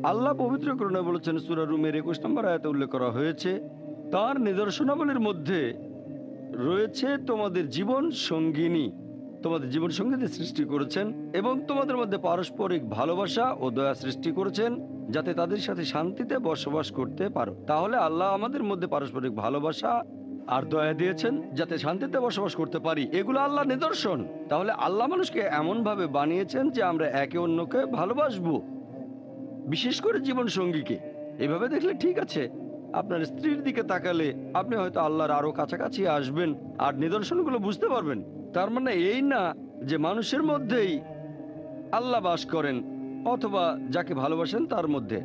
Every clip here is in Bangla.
আল্লাহ পবিত্র করণে বলেছেন, সূরা রুমের 21 নম্বর আয়াতে উল্লেখ করা হয়েছে, তার নিদর্শনাবলীর মধ্যে রয়েছে তোমাদের জীবন সঙ্গিনী, তোমাদের জীবন সঙ্গীদের সৃষ্টি করেছেন এবং তোমাদের মধ্যে পারস্পরিক ভালোবাসা ও দয়া সৃষ্টি করেছেন যাতে তাদের সাথে শান্তিতে বসবাস করতে পারো। তাহলে আল্লাহ আমাদের মধ্যে পারস্পরিক ভালোবাসা আর দয়া দিয়েছেন যাতে শান্তিতে বসবাস করতে পারি। এগুলো আল্লাহ নিদর্শন। তাহলে আল্লাহ মানুষকে এমনভাবে বানিয়েছেন যে আমরা একে অন্যকে ভালোবাসবো, বিশেষ করে জীবন সঙ্গীকে। এভাবে দেখলে ঠিক আছে, আপনার স্ত্রীর দিকে তাকালে আপনি হয়তো আল্লাহর আরো কাছাকাছি আসবেন আর নিদর্শনগুলো বুঝতে পারবেন। তার মানে এই না যে মানুষের মধ্যেই আল্লাহ বাস করেন অথবা যাকে ভালোবাসেন তার মধ্যে,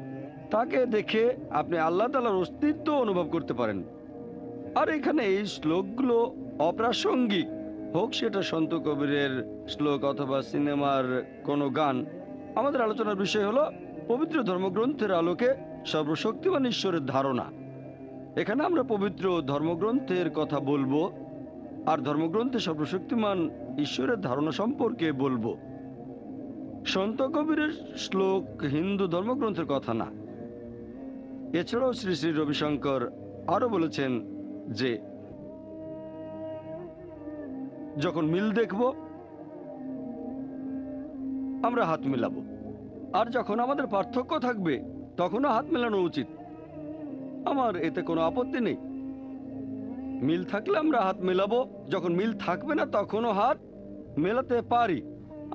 তাকে দেখে আপনি আল্লাহ তাআলার অস্তিত্ব অনুভব করতে পারেন। আর এখানে এই শ্লোকগুলো অপ্রাসঙ্গিক হোক, সেটা সন্ত কবিরের শ্লোক অথবা সিনেমার কোনো গান। আমাদের আলোচনার বিষয় হলো পবিত্র ধর্মগ্রন্থের আলোকে সর্বশক্তিমান ঈশ্বরের ধারণা। এখানে আমরা পবিত্র ধর্মগ্রন্থের কথা বলবো আর ধর্মগ্রন্থে সর্বশক্তিমান ঈশ্বরের ধারণা সম্পর্কে বলবো। সন্ত কবিরের শ্লোক হিন্দু ধর্মগ্রন্থের কথা না। এছাড়াও শ্রী শ্রী রবিশঙ্কর আরো বলেছেন যে যখন মিল দেখব আমরা হাত মেলাবো, আর যখন আমাদের পার্থক্য থাকবে তখনও হাত মেলানো উচিত। আমার এতে কোনো আপত্তি নেই। মিল থাকলে আমরা হাত মেলাবো, যখন মিল থাকবে না তখনও হাত মেলাতে পারি।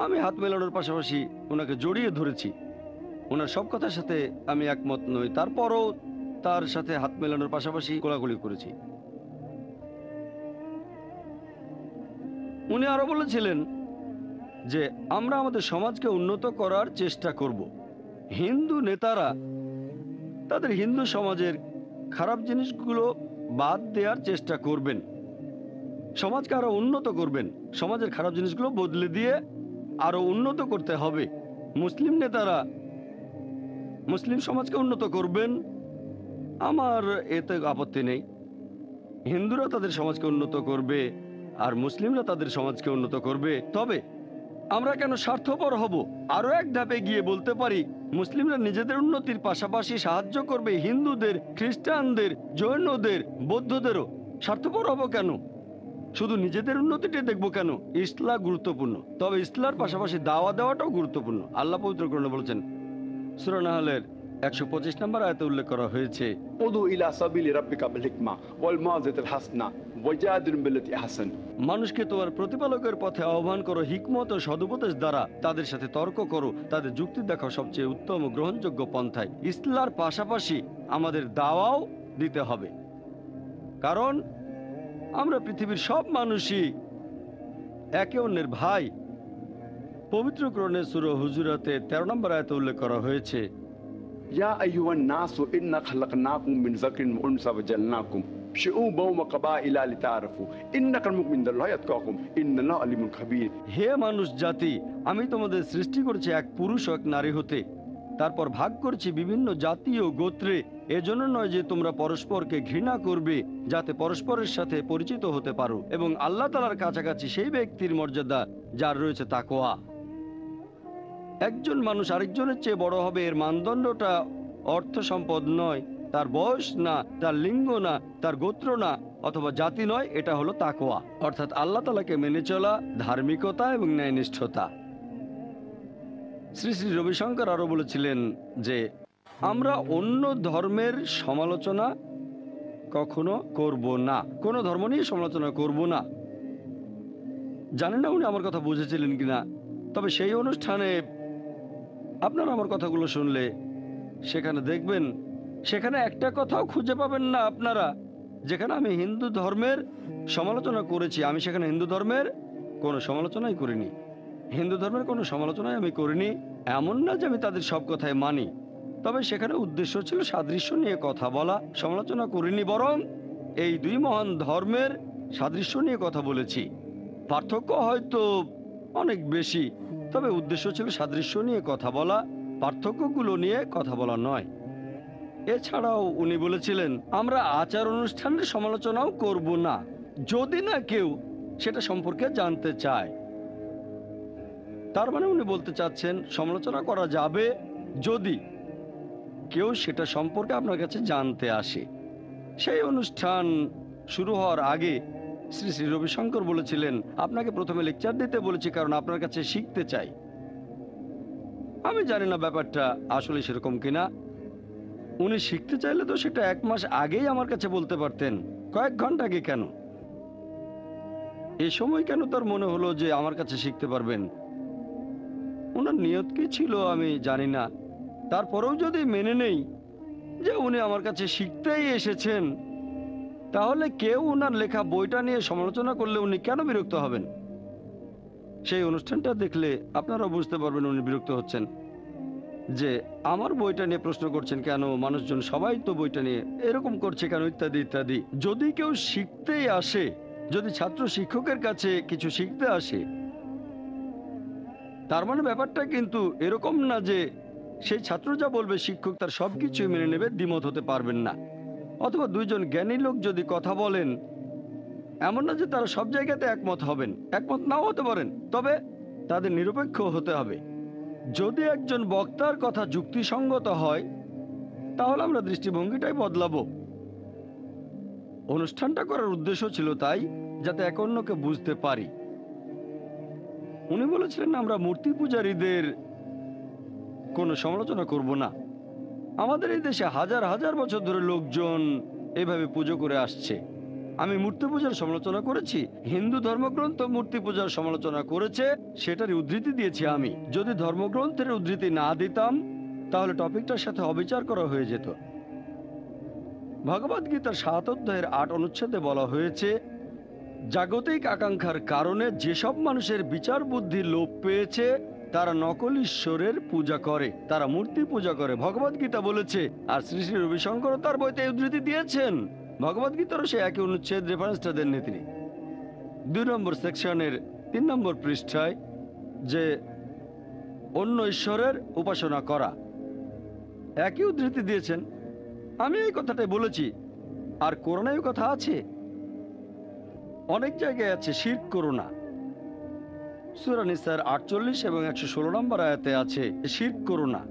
আমি হাত মেলানোর পাশাপাশি ওনাকে জড়িয়ে ধরেছি। ওনার সব কথার সাথে আমি একমত নই, তারপরও তার সাথে হাত মেলানোর পাশাপাশি কোলাকুলি করেছি। উনি আরো বলেছিলেন যে আমরা আমাদের সমাজকে উন্নত করার চেষ্টা করব। হিন্দু নেতারা তাদের হিন্দু সমাজের খারাপ জিনিসগুলো বাদ দেওয়ার চেষ্টা করবেন, সমাজকে আরো উন্নত করবেন, সমাজের খারাপ জিনিসগুলো বদলে দিয়ে আরো উন্নত করতে হবে। মুসলিম নেতারা মুসলিম সমাজকে উন্নত করবেন, আমার এতে আপত্তি নেই। হিন্দুরা তাদের সমাজকে উন্নত করবে আর মুসলিমরা তাদের সমাজকে উন্নত করবে। তবে আমরা কেন স্বার্থপর হব? আরো এক ধাপে গিয়ে বলতে পারি মুসলিমরা নিজেদের উন্নতির পাশাপাশি সাহায্য করবে হিন্দুদের, খ্রিস্টানদের, জৈনদের, বৌদ্ধদেরও। স্বার্থপর হব কেন? শুধু নিজেদের উন্নতিটা দেখবো কেন? ইসলাম গুরুত্বপূর্ণ, তবে ইসলামের পাশাপাশি দাওয়া দেওয়াটাও গুরুত্বপূর্ণ। আল্লাহ পবিত্র কোরআনে বলেছেন, সূরা নাহলের 125 নম্বর আয়াতে উল্লেখ করা হয়েছে, উদু ইলা সাবিলি রাব্বিকা বিল হিকমা ওয়াল মাউযিজাতিল হাসানা ওয়াজাদিল বিল্লাতি আহসান। মানুষকে তোমার প্রতিপালকের পথে আহ্বান করো হিকমত ও সদুপদেশ দ্বারা, তাদের সাথে তর্ক করো, তাদের যুক্তি দেখাও সবচেয়ে উত্তম ও গ্রহণযোগ্য পন্থায়। ইসলামের পাশাপাশি আমাদের দাওয়াও দিতে হবে, কারণ আমরা পৃথিবীর সব মানুষই একে অন্যের ভাই। পবিত্র কোরআনে সূরা হুজুরাতে 13 নম্বর আয়াতে উল্লেখ করা হয়েছে, ইয়া আইয়ুহান নাসু ইন্না খালাকনাকুম মিন যাকরিন ওয়া উনসা ওয়াজআলনাকুম শুউবান ওয়া কাবাইলা লিতাআরাফু ইন্নাকাল মুমিনুল্লাহ ইয়াতকাকুম ইন্নাল্লাহু আলিমুন খাবীর। হে মানুষ জাতি, আমি তোমাদের সৃষ্টি করেছি এক পুরুষ ও এক নারী হতে, তারপর ভাগ করেছি বিভিন্ন জাতি ও গোত্রে, এজন্য নয় যে তোমরা পরস্পরকে ঘৃণা করবে, যাতে পরস্পরের সাথে পরিচিত হতে পারো এবং আল্লাহ তাআলার কাছাকাছি সেই ব্যক্তির মর্যাদা যার রয়েছে তাকওয়া। একজন মানুষ আরেকজনের চেয়ে বড় হবে, এর মানদণ্ডটা অর্থ সম্পদ নয়, তার বয়স না, তার লিঙ্গ না, তার গোত্র না, অথবা জাতি নয়। এটা হলো তাকওয়া, অর্থাৎ আল্লাহ তাআলাকে মেনে চলা, ধার্মিকতা এবং ন্যায়নিষ্ঠতা। শ্রী শ্রী রবিশঙ্কর আরো বলেছিলেন যে আমরা অন্য ধর্মের সমালোচনা কখনো করব না, কোনো ধর্ম নিয়ে সমালোচনা করব না। জানি না উনি আমার কথা বুঝেছিলেন কিনা, তবে সেই অনুষ্ঠানে আপনারা আমার কথাগুলো শুনলে সেখানে দেখবেন, সেখানে একটা কথাও খুঁজে পাবেন না আপনারা যেখানে আমি হিন্দু ধর্মের সমালোচনা করেছি। আমি সেখানে হিন্দু ধর্মের কোনো সমালোচনাই করিনি, হিন্দু ধর্মের কোনো সমালোচনাই আমি করিনি। এমন না যে আমি তাদের সব কথাই মানি, তবে সেখানে উদ্দেশ্য ছিল সাদৃশ্য নিয়ে কথা বলা, সমালোচনা করিনি, বরং এই দুই মহান ধর্মের সাদৃশ্য নিয়ে কথা বলেছি। পার্থক্য হয়তো অনেক বেশি, তবে উদ্দেশ্য ছিল সাদৃশ্য নিয়ে কথা বলা, পার্থক্যগুলো নিয়ে কথা বলা নয়। এছাড়াও উনি বলেছিলেন আমরা আচার অনুষ্ঠানের সমালোচনাও করব না, যদি না কেউ সেটা সম্পর্কে জানতে চায়। তার মানে উনি বলতে চাচ্ছেন সমালোচনা করা যাবে যদি কেউ সেটা সম্পর্কে আপনার কাছে জানতে আসে। সেই অনুষ্ঠান শুরু হওয়ার আগে শ্রী শ্রী রবিশঙ্কর বলেছিলেন, আপনাকে প্রথমে লেকচার দিতে বলেছি কারণ আপনার কাছে শিখতে চাই। আমি জানি না ব্যাপারটা আসলে সেরকম কিনা। উনি শিখতে চাইলে তো সেটা 1 মাস আগেই আমার কাছে বলতে পারতেন, কয়েক ঘন্টা আগে কেন? এই সময় কেন তার মনে হলো যে আমার কাছে শিখতে পারবেন? ওনার নিয়ত কি ছিল আমি জানি না। তারপরেও যদি মেনে নেই যে উনি আমার কাছে শিখতেই এসেছেন, তাহলে কেউ ওনার লেখা বইটা নিয়ে সমালোচনা করলে উনি কেন বিরক্ত হবেন? সেই অনুষ্ঠানটা দেখলে আপনারা বুঝতে পারবেন উনি বিরক্ত হচ্ছেন যে আমার বইটা নিয়ে প্রশ্ন করছেন কেন, মানুষজন সবাই তো বইটা নিয়ে এরকম করছে কেন, ইত্যাদি ইত্যাদি। যদি কেউ শিখতেই আসে, যদি ছাত্র শিক্ষকের কাছে কিছু শিখতে আসে, তার মানে ব্যাপারটা কিন্তু এরকম না যে সেই ছাত্র যা বলবে শিক্ষক তার সবকিছুই মেনে নেবে, দ্বিমত হতে পারবেন না। অথবা দুইজন জ্ঞানী লোক যদি কথা বলেন, এমন না যে তারা সব জায়গাতে একমত হবেন, একমত নাও হতে পারেন, তবে তাদের নিরপেক্ষ হতে হবে। যদি একজন বক্তার কথা যুক্তিসঙ্গত হয়, তাহলে আমরা দৃষ্টিভঙ্গিটাই বদলাবো। অনুষ্ঠানটা করার উদ্দেশ্য ছিল তাই, যাতে এক অন্যকে বুঝতে পারি। উনি বলেছিলেন আমরা মূর্তি পূজারীদের কোনো সমালোচনা করব না। আমাদের এই দেশে হাজার হাজার বছর ধরে লোকজন এইভাবে পুজো করে আসছে। আমি মূর্তি পূজার সমালোচনা করেছি? হিন্দু ধর্মগ্রন্থ মূর্তি পূজার সমালোচনা করেছে, সেটারই উদ্ধৃতি দিয়েছি আমি। যদি ধর্মগ্রন্থের উদ্ধৃতি না দিতাম, তাহলে টপিকটার সাথে অবিচার করা হয়ে যেত। ভগবদ্গীতার 7 অধ্যায়ের 8 অনুচ্ছেদে বলা হয়েছে, জাগতিক আকাঙ্ক্ষার কারণে যেসব মানুষের বিচার বুদ্ধি লোপ পেয়েছে তারা নকল ঈশ্বরের পূজা করে, তারা মূর্তি পূজা করে। ভগবদ্গীতা বলেছে, আর শ্রী শ্রী রবিশঙ্কর তার বইতে এই উদ্ধৃতি দিয়েছেন। ভগবদ্গীতারও সে একই অনুচ্ছেদ রেফারেন্সটা দেননি তিনি। 2 নম্বর সেকশনের 3 নম্বর পৃষ্ঠায়, যে অন্য ঈশ্বরের উপাসনা করা, একই উদ্ধৃতি দিয়েছেন। আমি এই কথাটাই বলেছি। আর কোরআনেও কথা আছে, অনেক জায়গায় আছে শিরক করো না। সূরা নিসার 48 এবং 116 নম্বর আয়াতে আছে শিরক করো না।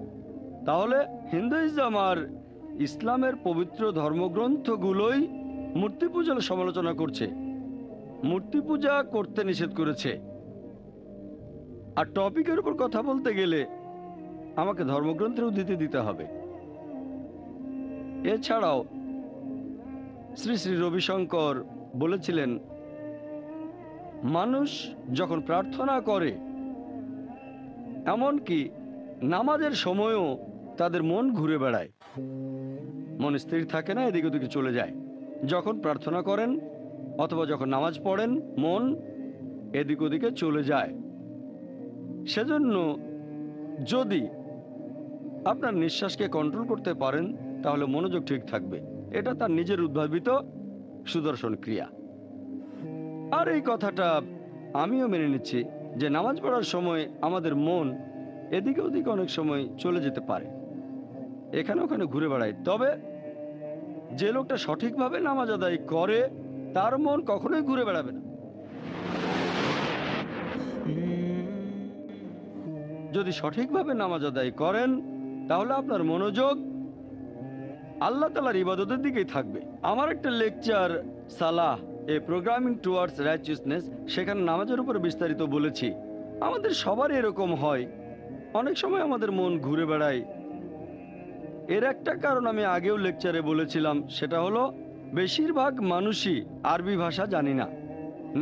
তাহলে হিন্দুইজম আর ইসলামের পবিত্র ধর্মগ্রন্থগুলোই মূর্তি পূজার সমালোচনা করছে, মূর্তি পূজা করতে নিষেধ করেছে। আর টপিকের উপর কথা বলতে গেলে আমাকে ধর্মগ্রন্থের উদ্ধৃতি দিতে হবে। এছাড়াও শ্রী শ্রী রবিশঙ্কর বলেছিলেন, মানুষ যখন প্রার্থনা করে, এমনকি নামাজের সময়ও তাদের মন ঘুরে বেড়ায়, মন স্থির থাকে না, এদিকে ওদিকে চলে যায়। যখন প্রার্থনা করেন অথবা যখন নামাজ পড়েন, মন এদিক ওদিকে চলে যায়। সেজন্য যদি আপনার নিঃশ্বাসকে কন্ট্রোল করতে পারেন, তাহলে মনোযোগ ঠিক থাকবে। এটা তার নিজের উদ্ভাবিত সুদর্শন ক্রিয়া। আর এই কথাটা আমিও মেনে নিচ্ছি যে নামাজ পড়ার সময় আমাদের মন এদিকে ওদিকে অনেক সময় চলে যেতে পারে, এখানে ওখানে ঘুরে বেড়ায়। তবে যে লোকটা সঠিকভাবে নামাজ আদায় করে, তার মন কখনোই ঘুরে বেড়াবে না। যদি সঠিকভাবে নামাজ আদায় করেন, তাহলে আপনার মনোযোগ আল্লাহ তাআলার ইবাদতের দিকেই থাকবে। আমার একটা লেকচার সালাহ, এ প্রোগ্রামিং টুয়ার্ডস রাইচিয়াসনেস, সেখানে নামাজের উপর বিস্তারিত বলেছি। আমাদের সবারই এরকম হয়, অনেক সময় আমাদের মন ঘুরে বেড়ায়। এর একটা কারণ আমি আগেও লেকচারে বলেছিলাম, সেটা হলো বেশিরভাগ মানুষই আরবি ভাষা জানি না।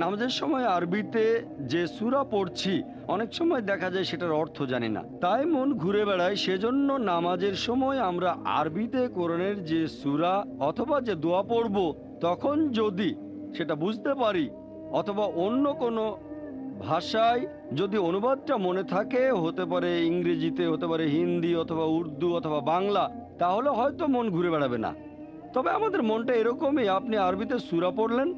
নামাজের সময় আরবিতে যে সূরা পড়ছি, অনেক সময় দেখা যায় সেটার অর্থ জানি না, তাই মন ঘুরে বেড়ায়। সেজন্য নামাজের সময় আমরা আরবিতে কোরআনের যে সূরা অথবা যে দোয়া পড়ব, তখন যদি সেটা বুঝতে পারি অথবা অন্য কোনো ভাষায় যদি অনুবাদটা মনে থাকে, হতে পারে ইংরেজিতে, হতে পারে হিন্দি অথবা উর্দু অথবা বাংলা, তাহলে হয়তো মন ঘুরে বেড়াবে না। তবে আমাদের মনটা এরকমই, আপনি আরবিতে সূরা পড়লেন,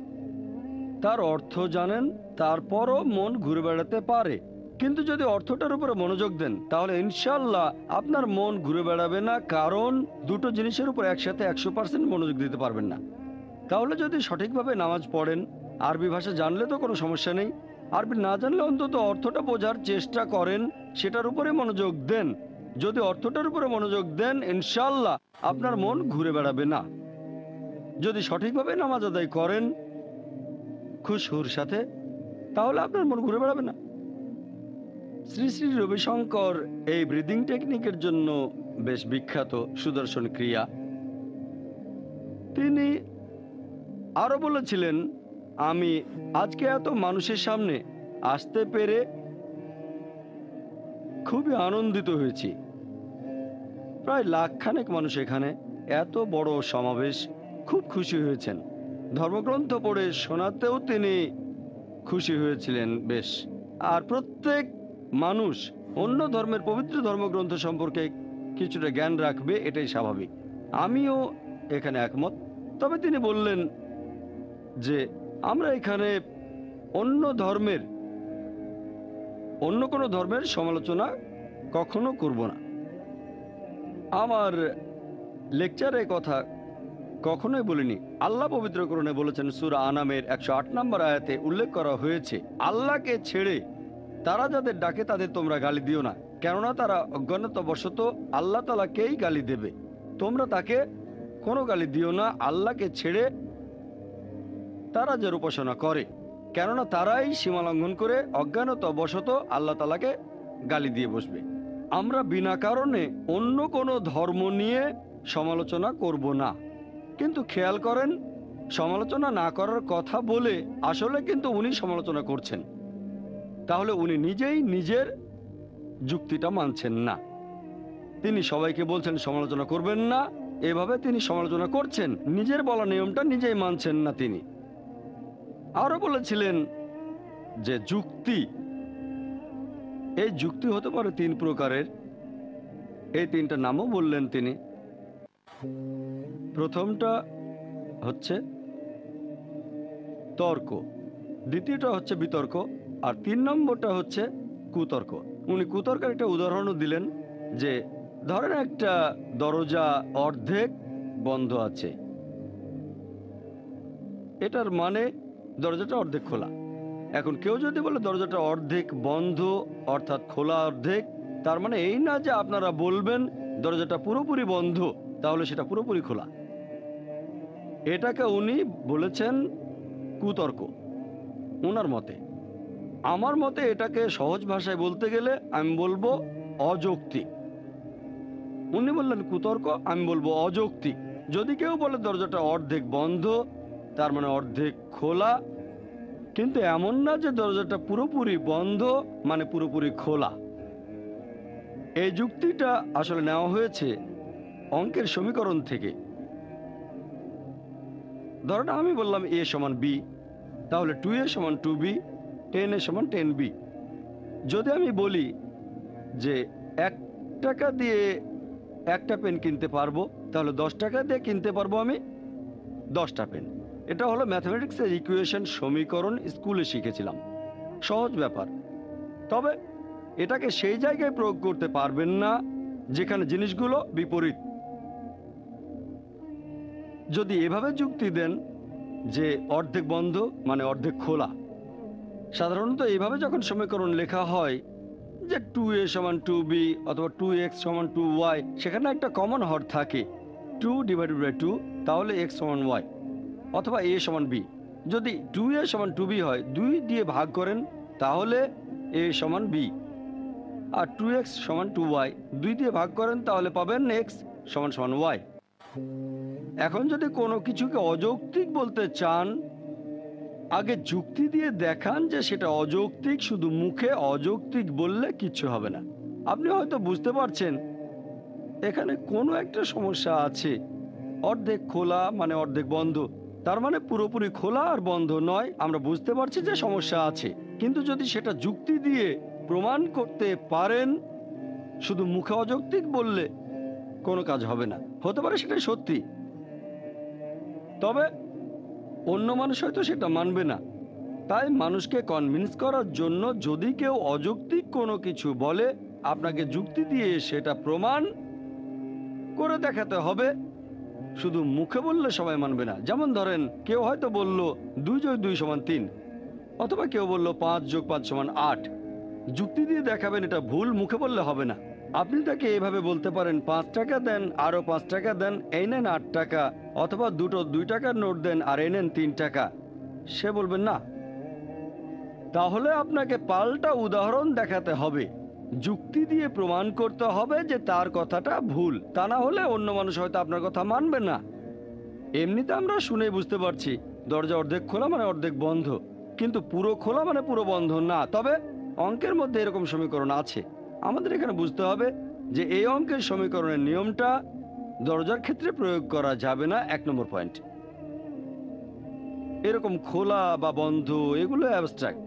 তার অর্থ জানেন, তারপরও মন ঘুরে বেড়াতে পারে। কিন্তু যদি অর্থটার উপরে মনোযোগ দেন, তাহলে ইনশাল্লাহ আপনার মন ঘুরে বেড়াবে না, কারণ দুটো জিনিসের উপর একসাথে 100% মনোযোগ দিতে পারবেন না। তাহলে যদি সঠিকভাবে নামাজ পড়েন, আরবি ভাষা জানলে তো কোনো সমস্যা নেই, আরবি না জানলে অন্তত অর্থটা বোঝার চেষ্টা করেন, সেটার উপরে মনোযোগ দেন। যদি অর্থটার উপরে মনোযোগ দেন, ইনশাল্লাহ আপনার মন ঘুরে বেড়াবে না। যদি সঠিকভাবে নামাজ আদায় করেন খুশহুর সাথে, তাহলে আপনার মন ঘুরে বেড়াবে না। শ্রী শ্রী রবিশঙ্কর এই ব্রিদিং টেকনিকের জন্য বেশ বিখ্যাত, সুদর্শন ক্রিয়া। তিনি আরো বলেছিলেন, আমি আজকে এত মানুষের সামনে আসতে পেরে খুবই আনন্দিত হয়েছি। প্রায় লাখখানেক মানুষ এখানে, এত বড় সমাবেশ, খুব খুশি হয়েছেন। ধর্মগ্রন্থ পড়ে শোনাতেও তিনি খুশি হয়েছিলেন বেশ। আর প্রত্যেক মানুষ অন্য ধর্মের পবিত্র ধর্মগ্রন্থ সম্পর্কে কিছুটা জ্ঞান রাখবে, এটাই স্বাভাবিক। আমিও এখানে একমত। তবে তিনি বললেন যে আমরা এখানে অন্য কোনো ধর্মের সমালোচনা কখনো করব না। আমার লেকচারে কথা কখনোই বলিনি। আল্লাহ পবিত্র কোরআনে বলেছেন, সূরা আনামের 108 নম্বর আয়াতে উল্লেখ করা হয়েছে, আল্লাহকে ছেড়ে তারা যাদের ডাকে তাদের তোমরা গালি দিও না, কেননা তারা অজ্ঞানতাবশত আল্লাহ তাআলাকেই গালি দেবে। তোমরা তাকে কোনো গালি দিও না আল্লাহকে ছেড়ে তারা যার উপাসনা করে, কেননা তারাই সীমা লঙ্ঘন করে অজ্ঞানতাবশত আল্লাহ তাআলাকে গালি দিয়ে বসবে। আমরা বিনা কারণে অন্য কোনো ধর্ম নিয়ে সমালোচনা করব না। কিন্তু খেয়াল করেন, সমালোচনা না করার কথা বলে আসলে কিন্তু উনি সমালোচনা করছেন। তাহলে উনি নিজেই নিজের যুক্তিটা মানছেন না। তিনি সবাইকে বলছেন সমালোচনা করবেন না, এভাবে তিনি সমালোচনা করছেন, নিজের বলা নিয়মটা নিজেই মানছেন না তিনি। আরো বলেছিলেন যে যুক্তি, এই যুক্তি হতে পারে 3 প্রকারের। এই 3টা নামও বললেন তিনি। প্রথমটা হচ্ছে তর্ক, দ্বিতীয়টা হচ্ছে বিতর্ক, আর 3 নম্বরটা হচ্ছে কুতর্ক। উনি কুতর্কের একটা উদাহরণও দিলেন যে ধরেন একটা দরজা অর্ধেক বন্ধ আছে, এটার মানে দরজাটা অর্ধেক খোলা। এখন কেউ যদি বলে দরজাটা অর্ধেক বন্ধ অর্থাৎ খোলা অর্ধেক, তার মানে এই না যে আপনারা বলবেন দরজাটা পুরোপুরি বন্ধ, তাহলে সেটা পুরোপুরি খোলা। এটাকে উনি বলেছেন কুতর্ক ওনার মতে। আমার মতে এটাকে সহজ ভাষায় বলতে গেলে আমি বলবো অযৌক্তিক। উনি বললেন কুতর্ক, আমি বলবো অযৌক্তিক। যদি কেউ বলে দরজাটা অর্ধেক বন্ধ, তার মানে অর্ধেক খোলা, কিন্তু এমন না যে দরজাটা পুরোপুরি বন্ধ মানে পুরোপুরি খোলা। এই যুক্তিটা আসলে নেওয়া হয়েছে অঙ্কের সমীকরণ থেকে। ধরেন আমি বললাম a সমান b, তাহলে 2a সমান 2b, 10a সমান 10b। যদি আমি বলি যে 1 টাকা দিয়ে একটা পেন কিনতে পারবো, তাহলে 10 টাকা দিয়ে কিনতে পারবো আমি 10টা পেন। এটা হলো ম্যাথমেটিক্সের ইকুয়েশন, সমীকরণ, স্কুলে শিখেছিলাম, সহজ ব্যাপার। তবে এটাকে সেই জায়গায় প্রয়োগ করতে পারবেন না যেখানে জিনিসগুলো বিপরীত। যদি এভাবে যুক্তি দেন যে অর্ধেক বন্ধ মানে অর্ধেক খোলা, সাধারণত এইভাবে যখন সমীকরণ লেখা হয় যে 2a সমান 2b অথবা 2x সমান 2y, সেখানে একটা কমন হর থাকে 2 ডিভাইডেড বাই 2, তাহলে x সমান y, অথবা a সমান b। যদি 2a সমান 2b হয়, 2 দিয়ে ভাগ করেন, তাহলে a সমান b। আর 2x সমান 2y, 2 দিয়ে ভাগ করেন, তাহলে পাবেন x সমান সমান y। এখন যদি কোনো কিছুকে অযৌক্তিক বলতে চান, আগে যুক্তি দিয়ে দেখান যে সেটা অযৌক্তিক। শুধু মুখে অযৌক্তিক বললে কিচ্ছু হবে না। আপনি হয়তো বুঝতে পারছেন এখানে কোনো একটা সমস্যা আছে। অর্ধেক খোলা মানে অর্ধেক বন্ধ, তার মানে পুরোপুরি খোলা আর বন্ধ নয়। আমরা বুঝতে পারছি যে সমস্যা আছে, কিন্তু যদি সেটা যুক্তি দিয়ে প্রমাণ করতে পারেন, শুধু মুখে অযৌক্তিক বললে কোনো কাজ হবে না। হতে পারে সেটাই সত্যি, তবে অন্য মানুষ হয়তো সেটা মানবে না। তাই মানুষকে কনভিন্স করার জন্য যদি কেউ অযৌক্তিক কোনো কিছু বলে, আপনাকে যুক্তি দিয়ে সেটা প্রমাণ করে দেখাতে হবে। শুধু মুখে বললে সবাই মানবে না। যেমন ধরেন কেউ হয়তো বলল 2 যোগ 2 সমান 3, অথবা কেউ বলল 5 যোগ 5 সমান 8। যুক্তি দিয়ে দেখাবেন এটা ভুল, মুখে বললে হবে না। আপনি তাকে এভাবে বলতে পারেন 5 টাকা দেন, আরো 5 টাকা দেন, এই নেন 8 টাকা, অথবা দুটো 2 টাকার নোট দেন আর এই নেন 3 টাকা। সে বলবেন না। তাহলে আপনাকে পাল্টা উদাহরণ দেখাতে হবে, যুক্তি দিয়ে প্রমাণ করতে হবে যে তার কথাটা ভুল। তা না হলে অন্য মানুষ হয়তো আপনার কথা মানবে না। এমনিতে আমরা শুনে বুঝতে পারছি দরজা অর্ধেক খোলা মানে অর্ধেক বন্ধ, কিন্তু পুরো খোলা মানে পুরো বন্ধ না। তবে অঙ্কের মধ্যে এরকম সমীকরণ আছে। আমাদের এখানে বুঝতে হবে যে এই অঙ্কের সমীকরণের নিয়মটা দরজার ক্ষেত্রে প্রয়োগ করা যাবে না। 1 নম্বর পয়েন্ট। এরকম খোলা বা বন্ধ এগুলো অ্যাবস্ট্রাক্ট।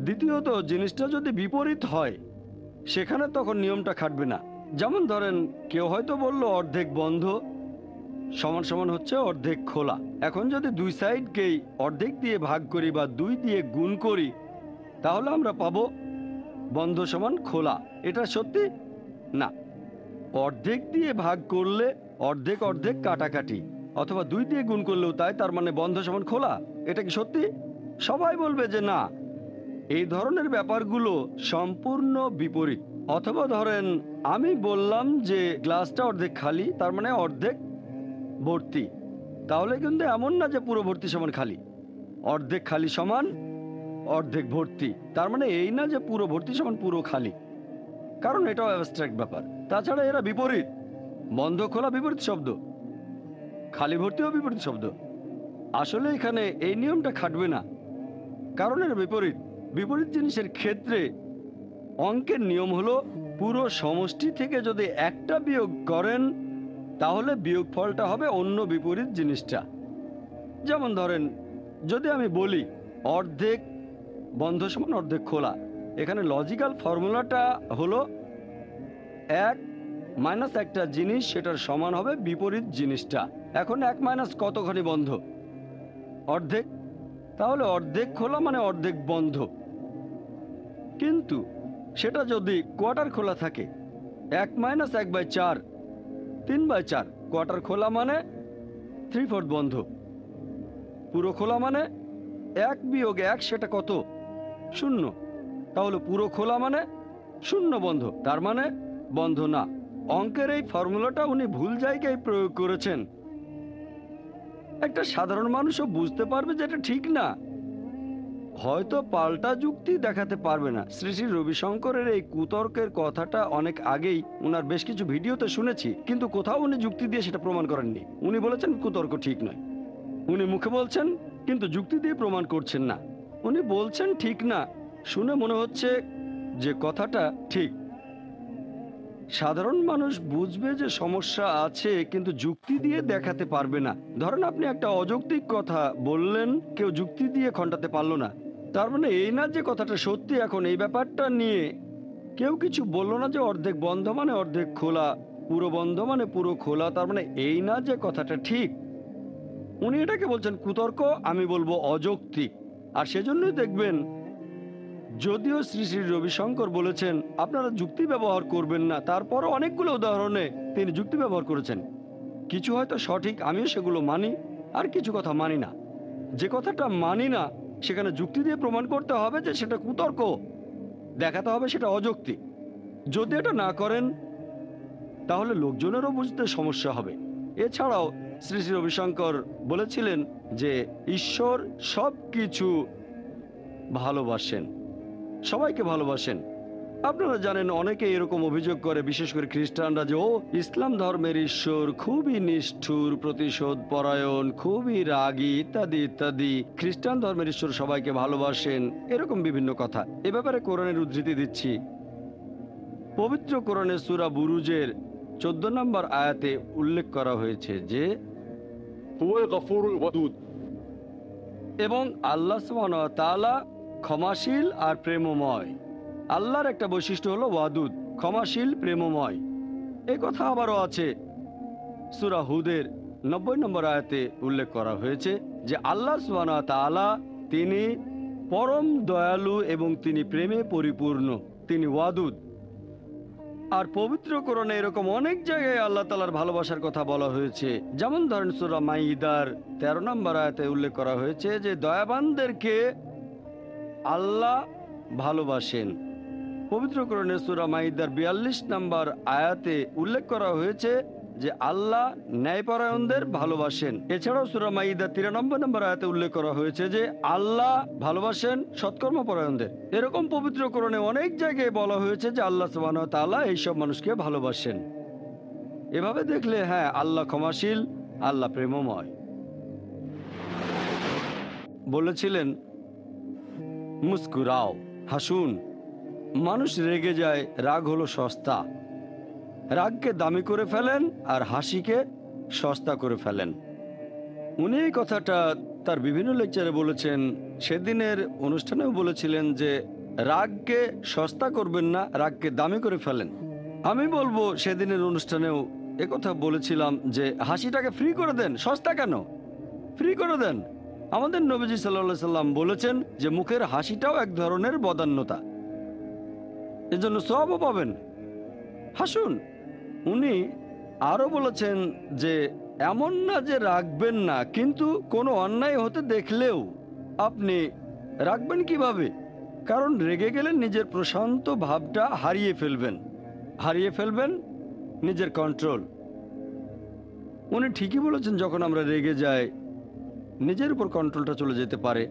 দ্বিতীয়ত, জিনিসটা যদি বিপরীত হয় সেখানে তখন নিয়মটা খাটবে না। যেমন ধরেন কেউ হয়তো বলল অর্ধেক বন্ধ সমান সমান হচ্ছে অর্ধেক খোলা। এখন যদি দুই সাইডকেই অর্ধেক দিয়ে ভাগ করি বা 2 দিয়ে গুণ করি, তাহলে আমরা পাবো বন্ধ সমান খোলা। এটা সত্যি না। অর্ধেক দিয়ে ভাগ করলে অর্ধেক অর্ধেক কাটাকাটি, অথবা 2 দিয়ে গুণ করলেও তাই, তার মানে বন্ধ সমান খোলা। এটা কি সত্যি? সবাই বলবে যে না। এই ধরনের ব্যাপারগুলো সম্পূর্ণ বিপরীত। অথবা ধরেন আমি বললাম যে গ্লাসটা অর্ধেক খালি, তার মানে অর্ধেক ভর্তি। তাহলে কিন্তু এমন না যে পুরো ভর্তি সমান খালি। অর্ধেক খালি সমান অর্ধেক ভর্তি, তার মানে এই না যে পুরো ভর্তি সমান পুরো খালি, কারণ এটাও অ্যাবস্ট্রাক্ট ব্যাপার। তাছাড়া এরা বিপরীত। বন্ধ খোলা বিপরীত শব্দ, খালি ভর্তিও বিপরীত শব্দ। আসলে এখানে এই নিয়মটা খাটবে না, কারণ এর বিপরীত। বিপরীত জিনিসের ক্ষেত্রে অঙ্কের নিয়ম হলো পুরো সমষ্টি থেকে যদি একটা বিয়োগ করেন তাহলে বিয়োগফলটা হবে অন্য বিপরীত জিনিসটা। যেমন ধরেন যদি আমি বলি অর্ধেক বন্ধ সমান অর্ধেক খোলা, এখানে লজিক্যাল ফর্মুলাটা হলো 1 মাইনাস একটা জিনিস সেটার সমান হবে বিপরীত জিনিসটা। এখন 1 মাইনাস কতখানি বন্ধ? অর্ধেক। তাহলে অর্ধেক খোলা মানে অর্ধেক বন্ধ। কিন্তু সেটা যদি কোয়ার্টার খোলা থাকে, 1 মাইনাস 1/4 3/4, কোয়ার্টার খোলা মানে 3/4 বন্ধ। পুরো খোলা মানে 1 বিয়োগ 1 সেটা কত? 0। তাহলে পুরো খোলা মানে 0 বন্ধ, তার মানে বন্ধ না। অঙ্কের এই ফর্মুলাটা উনি ভুল জায়গায় প্রয়োগ করেছেন। একটা সাধারণ মানুষও বুঝতে পারবে যে এটা ঠিক না, হয়তো পাল্টা যুক্তি দেখাতে পারবে না। শ্রী শ্রী রবিশঙ্করের এই কুতর্কের কথাটা অনেক আগেই ওনার বেশ কিছু ভিডিওতে শুনেছি, কিন্তু কোথাও উনি যুক্তি দিয়ে সেটা প্রমাণ করেননি। উনি বলেছেন কুতর্ক ঠিক নয়। উনি মুখে বলছেন কিন্তু যুক্তি দিয়ে প্রমাণ করছেন না। উনি বলছেন ঠিক না, শুনে মনে হচ্ছে যে কথাটা ঠিক। সাধারণ মানুষ বুঝবে যে সমস্যা আছে, কিন্তু যুক্তি দিয়ে দেখাতে পারবে না। ধরেন আপনি একটা অযৌক্তিক কথা বললেন, কেউ যুক্তি দিয়ে খণ্ডাতে পারলো না, তার মানে এই না যে কথাটা সত্যি। এখন এই ব্যাপারটা নিয়ে কেউ কিছু বললো না যে অর্ধেক বন্ধ মানে অর্ধেক খোলা, পুরো বন্ধ মানে পুরো খোলা, তার মানে এই না যে কথাটা ঠিক। উনি এটাকে বলছেন কুতর্ক, আমি বলবো অযৌক্তিক। আর সেজন্যই দেখবেন, যদিও শ্রী শ্রী রবিশঙ্কর বলেছেন আপনারা যুক্তি ব্যবহার করবেন না, তারপরও অনেকগুলো উদাহরণে তিনি যুক্তি ব্যবহার করেছেন। কিছু হয়তো সঠিক, আমিও সেগুলো মানি, আর কিছু কথা মানি না। যে কথাটা মানি না সেখানে যুক্তি দিয়ে প্রমাণ করতে হবে যে সেটা কুতর্ক, দেখাতে হবে সেটা অযৌক্তিক। যদি এটা না করেন তাহলে লোকজনেরও বুঝতে সমস্যা হবে। এছাড়াও শ্রী শ্রী রবিশঙ্কর বলেছিলেন যে ঈশ্বর সব কিছু ভালোবাসেন, সবাইকে ভালোবাসেন। আপনারা জানেন অনেকে এরকম অভিযোগ করে, বিশেষ করে খ্রিস্টানরা, যে ও ইসলাম ধর্মের ঈশ্বর খুবই নিষ্ঠুর, প্রতিশোধ পরায়ণ, খুবই রাগী, ইত্যাদি ইত্যাদি। খ্রিস্টান ধর্মের ঈশ্বর সবাইকে ভালোবাসেন, এরকম বিভিন্ন কথা। এ ব্যাপারে কোরআনের উদ্ধৃতি দিচ্ছি। পবিত্র কোরআনের সূরা বুরুজের 14 নম্বর আয়াতে উল্লেখ করা হয়েছে যে হুয়াল গফুরুল ওয়াদুদ। এবং আল্লাহ সুবহানাহু ওয়া তাআলা ক্ষমাশীল আর প্রেমময়। আল্লাহর একটা বৈশিষ্ট্য হলো ওয়াদুদ, ক্ষমাশীল, প্রেমময়। এই কথা আবারও আছে সূরা হুদের 90 নম্বর আয়াতে উল্লেখ করা হয়েছে যে আল্লাহ সুবহানাহু ওয়া তাআলা তিনি পরম দয়ালু এবং তিনি প্রেমে পরিপূর্ণ, তিনি ওয়াদুদ। আর পবিত্র কোরআনে এরকম অনেক জায়গায় আল্লাহ তাআলার ভালোবাসার কথা বলা হয়েছে। যেমন ধরেন সূরা মাইদার 13 নম্বর আয়াতে উল্লেখ করা হয়েছে যে দয়াবানদেরকে আল্লাহ ভালোবাসেন। পবিত্র কোরআনের সূরা মাইদার ৪২ নম্বর আয়াতে উল্লেখ করা হয়েছে যে আল্লাহ ন্যায়পরায়ণদের ভালোবাসেন। এছাড়াও সূরা মাইদা ৯৩ নম্বর আয়াতে উল্লেখ করা হয়েছে যে আল্লাহ ভালোবাসেন সৎকর্মপরায়ণদের। এরকম পবিত্র কোরআনে অনেক জায়গায় বলা হয়েছে যে আল্লাহ সুবহানাহু ওয়া তাআলা এইসব মানুষকে ভালোবাসেন। এভাবে দেখলে হ্যাঁ, আল্লাহ ক্ষমাশীল, আল্লাহ প্রেমময়। বলেছিলেন মুস্কুরাও, হাসুন। মানুষ রেগে যায়, রাগ হলো সস্তা। রাগকে দামি করে ফেলেন আর হাসিকে সস্তা করে ফেলেন। উনি এই কথাটা তার বিভিন্ন লেকচারে বলেছেন, সেদিনের অনুষ্ঠানেও বলেছিলেন যে রাগকে সস্তা করবেন না, রাগকে দামি করে ফেলেন। আমি বলবো সেদিনের অনুষ্ঠানেও একথা বলেছিলাম যে হাসিটাকে ফ্রি করে দেন, সস্তা কেন? ফ্রি করে দেন। আমাদের নবীজি সাল্লাল্লাহু আলাইহি সাল্লাম বলেছেন যে মুখের হাসিটাও এক ধরনের বদান্যতা, এজন্য সওয়াবও পাবেন, হাসুন। উনি আরও বলেছেন যে এমন না যে রাখবেন না, কিন্তু কোনো অন্যায় হতে দেখলেও আপনি রাখবেন কিভাবে? কারণ রেগে গেলে নিজের প্রশান্ত ভাবটা হারিয়ে ফেলবেন নিজের কন্ট্রোল। উনি ঠিকই বলেছেন, যখন আমরা রেগে যাই নিজের উপর কন্ট্রোলটা চলে যেতে পারে,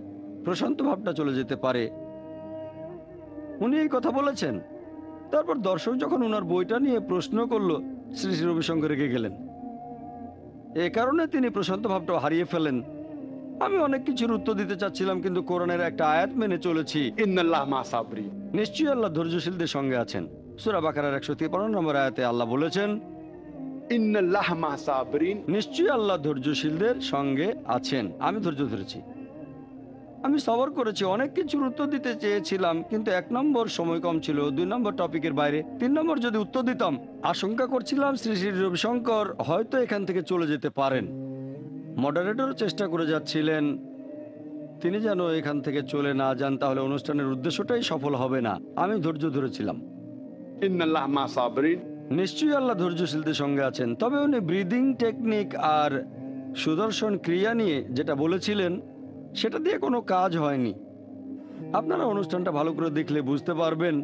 প্রশান্ত ভাবটা চলে যেতে পারে। উনি এই কথা বলেছেন। তারপর দর্শক যখন ওনার বইটা নিয়ে প্রশ্ন করলো, শ্রী শ্রী রবিশঙ্কর রেগে গেলেন। এ কারণে তিনি প্রশান্ত ভাবটা হারিয়ে ফেলেন। আমি অনেক কিছুর উত্তর দিতে চাচ্ছিলাম, কিন্তু কোরআনের একটা আয়াত মেনে চলেছি। ইন্নাল্লাহ মা সাবরি, নিশ্চয়ই আল্লাহ ধৈর্যশীলদের সঙ্গে আছেন। সূরা বাকারার ১৫৩ নম্বর আয়াতে আল্লাহ বলেছেন, ইন্নাল্লাহ মা সাবরিন, নিশ্চয়ই আল্লাহ ধৈর্যশীলদের সঙ্গে আছেন। আমি ধৈর্য ধরেছি, আমি সবর করেছি। অনেক কিছুর উত্তর দিতে চেয়েছিলাম, কিন্তু ১ নম্বর সময় কম ছিল, ২ নম্বর টপিকের বাইরে, ৩ নম্বর যদি উত্তর দিতাম আশঙ্কা করছিলাম শ্রী শ্রী রবিশঙ্কর হয়তো এখান থেকে চলে যেতে পারেন। মডারেটরও চেষ্টা করে যাচ্ছিলেন তিনি যেন এখান থেকে চলে না যান, তাহলে অনুষ্ঠানের উদ্দেশ্যটাই সফল হবে না। আমি ধৈর্য ধরেছিলাম। ইন্নাল্লাহ মা সাবরিন, নিশ্চয়ই আল্লাহ ধৈর্যশীলদের সঙ্গে আছেন। তবে উনি ব্রিদিং টেকনিক আর সুদর্শন ক্রিয়া নিয়ে যেটা বলেছিলেন সেটা দিয়ে কোনো কাজ হয়নি। আপনারা অনুষ্ঠানটা ভালো করে দেখলে বুঝতে পারবেন।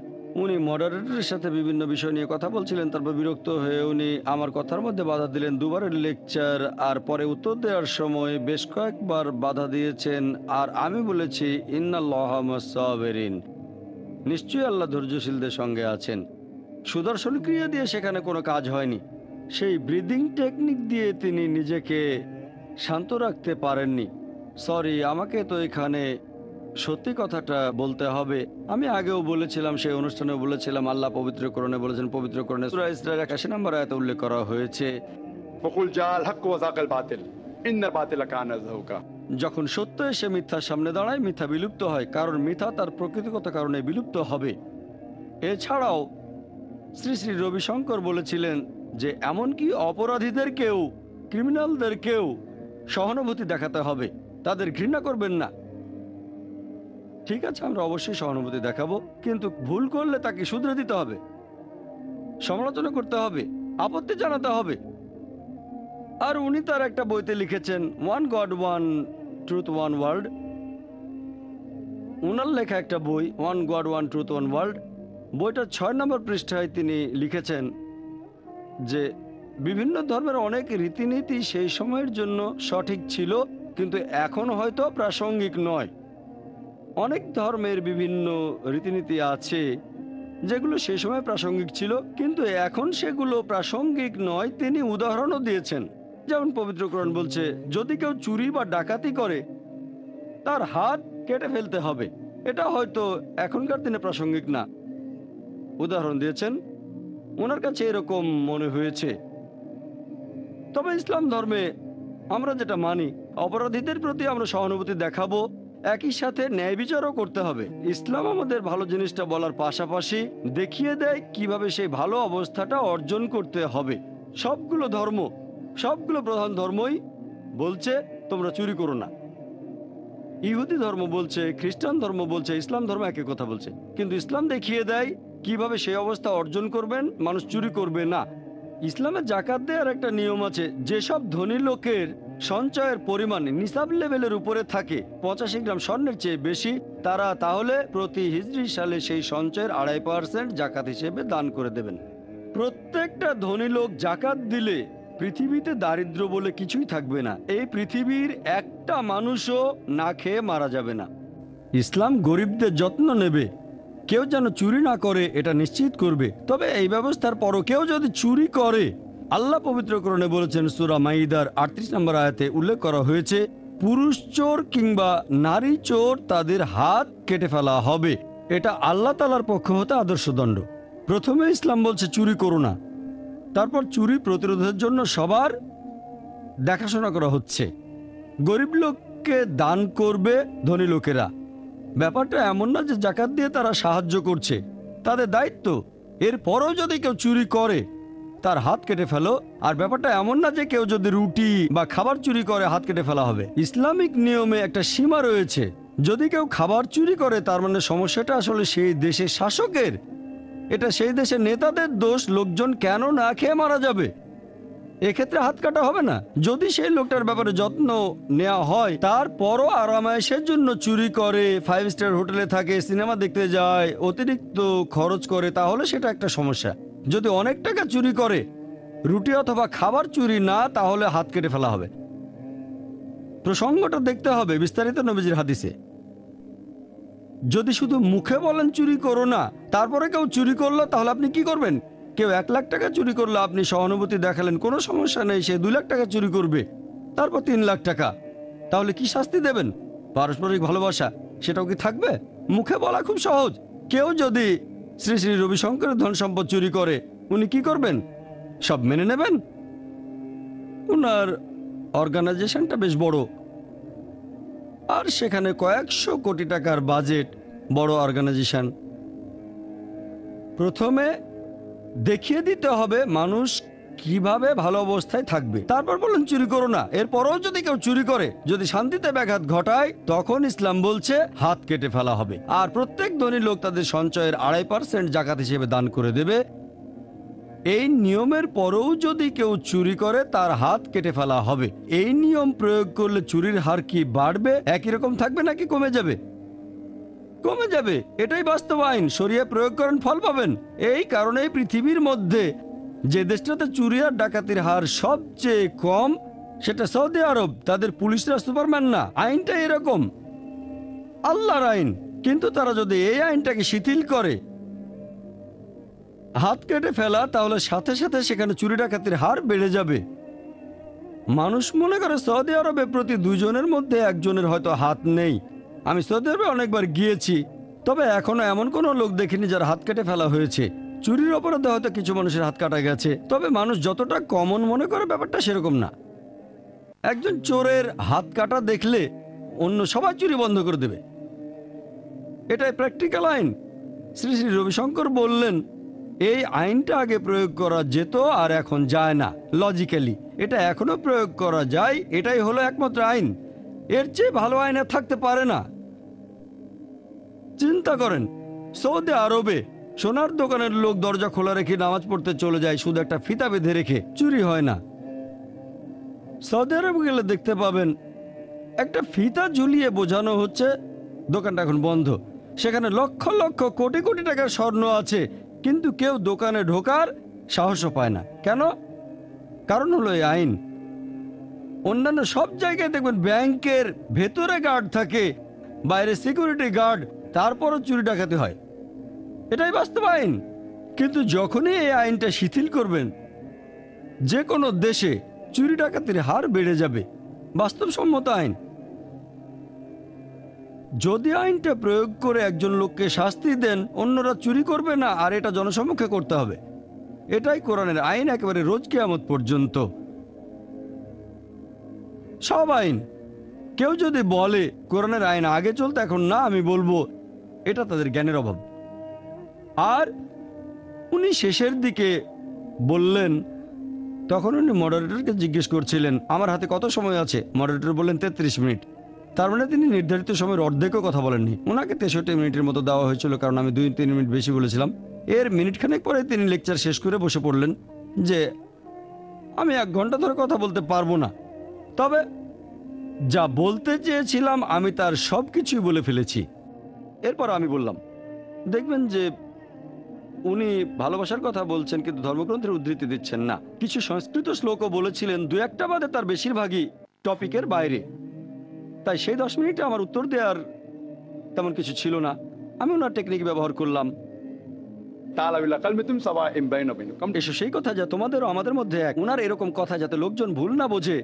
উনি মডারেটরের সাথে বিভিন্ন বিষয় নিয়ে কথা বলছিলেন, তারপর বিরক্ত হয়ে উনি আমার কথার মধ্যে বাধা দিলেন। দুবারের লেকচার আর পরে উত্তর দেওয়ার সময় বেশ কয়েকবার বাধা দিয়েছেন। আর আমি বলেছি ইন্নাল্লাহ মা'আস সাবিরিন, নিশ্চয়ই আল্লাহ ধৈর্যশীলদের সঙ্গে আছেন। সুদর্শন ক্রিয়া দিয়ে সেখানে কোনো কাজ হয়নি। সেই ব্রিদিং টেকনিক দিয়ে তিনি নিজেকে শান্ত রাখতে পারেননি। সরি, আমাকে তো এখানে সত্যি কথাটা বলতে হবে। আমি আগেও বলেছিলাম, সেই অনুষ্ঠানেও বলেছিলাম, আল্লাহ পবিত্র কোরআনে বলেছেন, পবিত্র কোরআনে সূরা ইসরার ৮১ নম্বর আয়াতে উল্লেখ করা হয়েছে, ফাকুল জাআল হক ওয়া যাকাল বাতিল ইন্নাল বাতিলা কানা যাহুকা। যখন সত্য এসে মিথ্যার সামনে দাঁড়ায়, মিথ্যা বিলুপ্ত হয়, কারণ মিথ্যা তার প্রকৃতিগত কারণে বিলুপ্ত হবে। এছাড়াও শ্রী শ্রী রবিশঙ্কর বলেছিলেন যে এমনকি অপরাধীদেরকেও, ক্রিমিনালদেরকেও সহানুভূতি দেখাতে হবে, তাদের ঘৃণা করবেন না। ঠিক আছে, আমরা অবশ্যই সহানুভূতি দেখাবো, কিন্তু ভুল করলে তাকে শুধরে দিতে হবে, সমালোচনা করতে হবে, আপত্তি জানাতে হবে। আর উনি তার একটা বইতে লিখেছেন, one god one truth one world. উনার লেখা একটা বই, one god one truth one world. বইটার ৬ নম্বর পৃষ্ঠায় তিনি লিখেছেন যে বিভিন্ন ধর্মের অনেক রীতিনীতি সেই সময়ের জন্য সঠিক ছিল, কিন্তু এখন হয়তো প্রাসঙ্গিক নয়। অনেক ধর্মের বিভিন্ন রীতিনীতি আছে যেগুলো সেই সময় প্রাসঙ্গিক ছিল, কিন্তু এখন সেগুলো প্রাসঙ্গিক নয়। তিনি উদাহরণও দিয়েছেন, যেমন পবিত্র কোরআন বলছে যদি কেউ চুরি বা ডাকাতি করে তার হাত কেটে ফেলতে হবে। এটা হয়তো এখনকার দিনে প্রাসঙ্গিক না। উদাহরণ দিয়েছেন, ওনার কাছে এরকম মনে হয়েছে। তবে ইসলাম ধর্মে আমরা যেটা মানি, অপরাধীদের প্রতি আমরা সহানুভূতি দেখাবো, একই সাথে ন্যায় বিচারও করতে হবে। ইসলাম আমাদের ভালো জিনিসটা বলার পাশাপাশি দেখিয়ে দেয় কিভাবে সেই ভালো অবস্থাটা অর্জন করতে হবে। সবগুলো ধর্ম, সবগুলো প্রধান ধর্মই বলছে তোমরা চুরি করো না। ইহুদি ধর্ম বলছে, খ্রিস্টান ধর্ম বলছে, ইসলাম ধর্ম একই কথা বলছে, কিন্তু ইসলাম দেখিয়ে দেয় কিভাবে সেই অবস্থা অর্জন করবেন, মানুষ চুরি করবে না। ইসলামে জাকাত দেওয়ার একটা নিয়ম আছে। যেসব ধনী লোকের সঞ্চয়ের পরিমাণ নিসাব লেভেলের উপরে থাকে 85 গ্রাম স্বর্ণের চেয়ে বেশি, তারা তাহলে প্রতি হিজরি সালে সেই সঞ্চয়ের 2.5% জাকাত হিসেবে দান করে দেবেন। প্রত্যেকটা ধনী লোক জাকাত দিলে পৃথিবীতে দারিদ্র্য বলে কিছুই থাকবে না। এই পৃথিবীর একটা মানুষও না খেয়ে মারা যাবে না। ইসলাম গরিবদের যত্ন নেবে, কেউ যেন চুরি না করে এটা নিশ্চিত করবে। তবে এই ব্যবস্থার পরও কেউ যদি চুরি করে, আল্লাহ পবিত্রকরণে বলেছেন সূরা মাইদার 38 নম্বর আয়াতে উল্লেখ করা হয়েছে, পুরুষ চোর কিংবা নারী চোর তাদের হাত কেটে ফেলা হবে। এটা আল্লাহ তাআলার পক্ষ হতে আদর্শ দণ্ড। প্রথমে ইসলাম বলছে চুরি করো না, তারপর চুরি প্রতিরোধের জন্য সবার দেখাশোনা করা হচ্ছে। গরিব লোককে দান করবে ধনী লোকেরা। ব্যাপারটা এমন না যে জাকাত দিয়ে তারা সাহায্য করছে, তাদের দায়িত্ব। এরপরও যদি কেউ চুরি করে তার হাত কেটে ফেলো। আর ব্যাপারটা এমন না যে কেউ যদি রুটি বা খাবার চুরি করে হাত কেটে ফেলা হবে। ইসলামিক নিয়মে একটা সীমা রয়েছে। যদি কেউ খাবার চুরি করে তার মানে সমস্যাটা আসলে সেই দেশের শাসকের, এটা সেই দেশের নেতাদের দোষ। লোকজন কেন না খেয়ে মারা যাবে, এক্ষেত্রে হাত কাটা হবে না। যদি সেই লোকটার ব্যাপারে যত্ন নেওয়া হয়, তারপরও আরামায়েশের জন্য চুরি করে, 5 স্টার হোটেলে থাকে, সিনেমা দেখতে যায়, অতিরিক্ত খরচ করে, তাহলে সেটা একটা সমস্যা। যদি অনেক টাকা চুরি করে, রুটি অথবা খাবার চুরি না, তাহলে হাত কেটে ফেলা হবে। প্রসঙ্গটা দেখতে হবে বিস্তারিত নবীজির হাদিসে। যদি শুধু মুখে বলেন চুরি করো না, তারপরে কেউ চুরি করলো, তাহলে আপনি কি করবেন? কেউ 1 লাখ টাকা চুরি করলো, আপনি সহানুভূতি দেখালেন, কোনো সমস্যা নেই, সে 2 লাখ টাকা চুরি করবে, তারপর 3 লাখ টাকা, তাহলে কি শাস্তি দেবেন? পারস্পরিক ভালোবাসা সেটাও কি থাকবে? মুখে বলা খুব সহজ। কেউ যদি শ্রী শ্রী রবিশঙ্করের ধন সম্পদ চুরি করে, উনি কি করবেন? সব মেনে নেবেন? ওনার অর্গানাইজেশনটা বেশ বড়, আর সেখানে কয়েকশো কোটি টাকার বাজেট, বড় অর্গানাইজেশন। প্রথমে দেখিয়ে দিতে হবে মানুষ কিভাবে ভালো অবস্থায় থাকবে, তারপর বলুন চুরি করো না। এরপরও যদি কেউ চুরি করে, যদি শান্তিতে ব্যাঘাত ঘটায়, তখন ইসলাম বলছে হাত কেটে ফেলা হবে। আর প্রত্যেক ধনী লোক তাদের সঞ্চয়ের 2.5% জাকাত হিসেবে দান করে দেবে। এই নিয়মের পরেও যদি কেউ চুরি করে, তার হাত কেটে ফেলা হবে। এই নিয়ম প্রয়োগ করলে চুরির হার কি বাড়বে, একই রকম থাকবে, নাকি কমে যাবে? কমে যাবে। এটাই বাস্তব আইন। শরিয়া প্রয়োগ করেন, ফল পাবেন। এই কারণেই পৃথিবীর মধ্যে যে দেশটাতে চুরি আর ডাকাতির হার সবচেয়ে কম, সেটা সৌদি আরব। তাদের পুলিশরা সুপারম্যান না, আইনটা এরকম, আল্লাহর আইন। কিন্তু তারা যদি এই আইনটাকে শিথিল করে, হাত কেটে ফেলা, তাহলে সাথে সাথে সেখানে চুরি ডাকাতির হার বেড়ে যাবে। মানুষ মনে করে সৌদি আরবে প্রতি 2 জনের মধ্যে 1 জনের হয়তো হাত নেই। আমি সৌদি আরবে অনেকবার গিয়েছি, তবে এখনো এমন কোনো লোক দেখিনি যার হাত কেটে ফেলা হয়েছে। চুরির অপরাধে হয়তো কিছু মানুষের হাত কাটা গেছে, তবে মানুষ যতটা কমন মনে করে ব্যাপারটা সেরকম না। একজন চোরের হাত কাটা দেখলে অন্য সবাই চুরি বন্ধ করে দেবে। এটাই প্র্যাকটিক্যাল আইন। শ্রী শ্রী রবিশঙ্কর বললেন, এই আইনটা আগে প্রয়োগ করা যেত, আর এখন যায় না। লজিক্যালি এটা এখনো প্রয়োগ করা যায়, এটাই হলো একমাত্র আইন। এর চেয়ে ভালো আইন আর থাকতে পারে না। চিন্তা করেন, সৌদি আরবে সোনার দোকানের লোক দরজা খোলা রেখে নামাজ পড়তে চলে যায়, শুধু একটা ফিতা বেঁধে রেখে, চুরি হয় না। সৌদি আরবে গেলে দেখতে পাবেন একটা ফিতা ঝুলিয়ে বোঝানো হচ্ছে দোকানটা এখন বন্ধ। সেখানে লক্ষ লক্ষ কোটি কোটি টাকার স্বর্ণ আছে, কিন্তু কেউ দোকানে ঢোকার সাহসও পায় না। কেন? কারণ হলো এই আইন। অন্যান্য সব জায়গায় দেখবেন ব্যাংকের ভেতরে গার্ড থাকে, বাইরে সিকিউরিটি গার্ড, তারপরও চুরি ডাকাতি হয়। এটাই বাস্তব আইন। কিন্তু যখনই এই আইনটা শিথিল করবেন, যে কোনো দেশে চুরি ডাকাতির হার বেড়ে যাবে। বাস্তবসম্মত আইন। যদি আইনটা প্রয়োগ করে একজন লোককে শাস্তি দেন, অন্যরা চুরি করবে না, আর এটা জনসম্মুখে করতে হবে। এটাই কোরআনের আইন, একেবারে রোজ কিয়ামত পর্যন্ত সব আইন। কেউ যদি বলে কোরআনের আইন আগে চলতে এখন না, আমি বলবো এটা তাদের জ্ঞানের অভাব। আর উনি শেষের দিকে বললেন, তখন উনি মডারেটরকে জিজ্ঞেস করছিলেন আমার হাতে কত সময় আছে। মডারেটর বললেন 33 মিনিট। তার মানে তিনি নির্ধারিত সময়ের অর্ধেকও কথা বলেননি। ওনাকে 63 মিনিটের মতো দেওয়া হয়েছিল, কারণ আমি 2-3 মিনিট বেশি বলেছিলাম। এর মিনিটখানেক পরে তিনি লেকচার শেষ করে বসে পড়লেন যে আমি 1 ঘন্টা ধরে কথা বলতে পারবো না। তবে যা বলতে চেয়েছিলাম আমি তার সব কিছুই বলে ফেলেছি। এরপর আমি বললাম, দেখবেন যে উনি ভালোবাসার কথা বলছেন কিন্তু ধর্মগ্রন্থের উদ্ধৃতি দিচ্ছেন না। কিছু সংস্কৃত শ্লোকও বলেছিলেন, দু একটা বাদে তার বেশিরভাগই টপিকের বাইরে। তাই সেই 10 মিনিটে আমার উত্তর দেওয়ার তেমন কিছু ছিল না। আমি ওনার টেকনিক ব্যবহার করলাম। تعالى إلى كلمة سواء بيننا وبينكم এসো সেই কথা যা তোমাদেরও আমাদের মধ্যে এক। ওনার এরকম কথা যাতে লোকজন ভুল না বোঝে,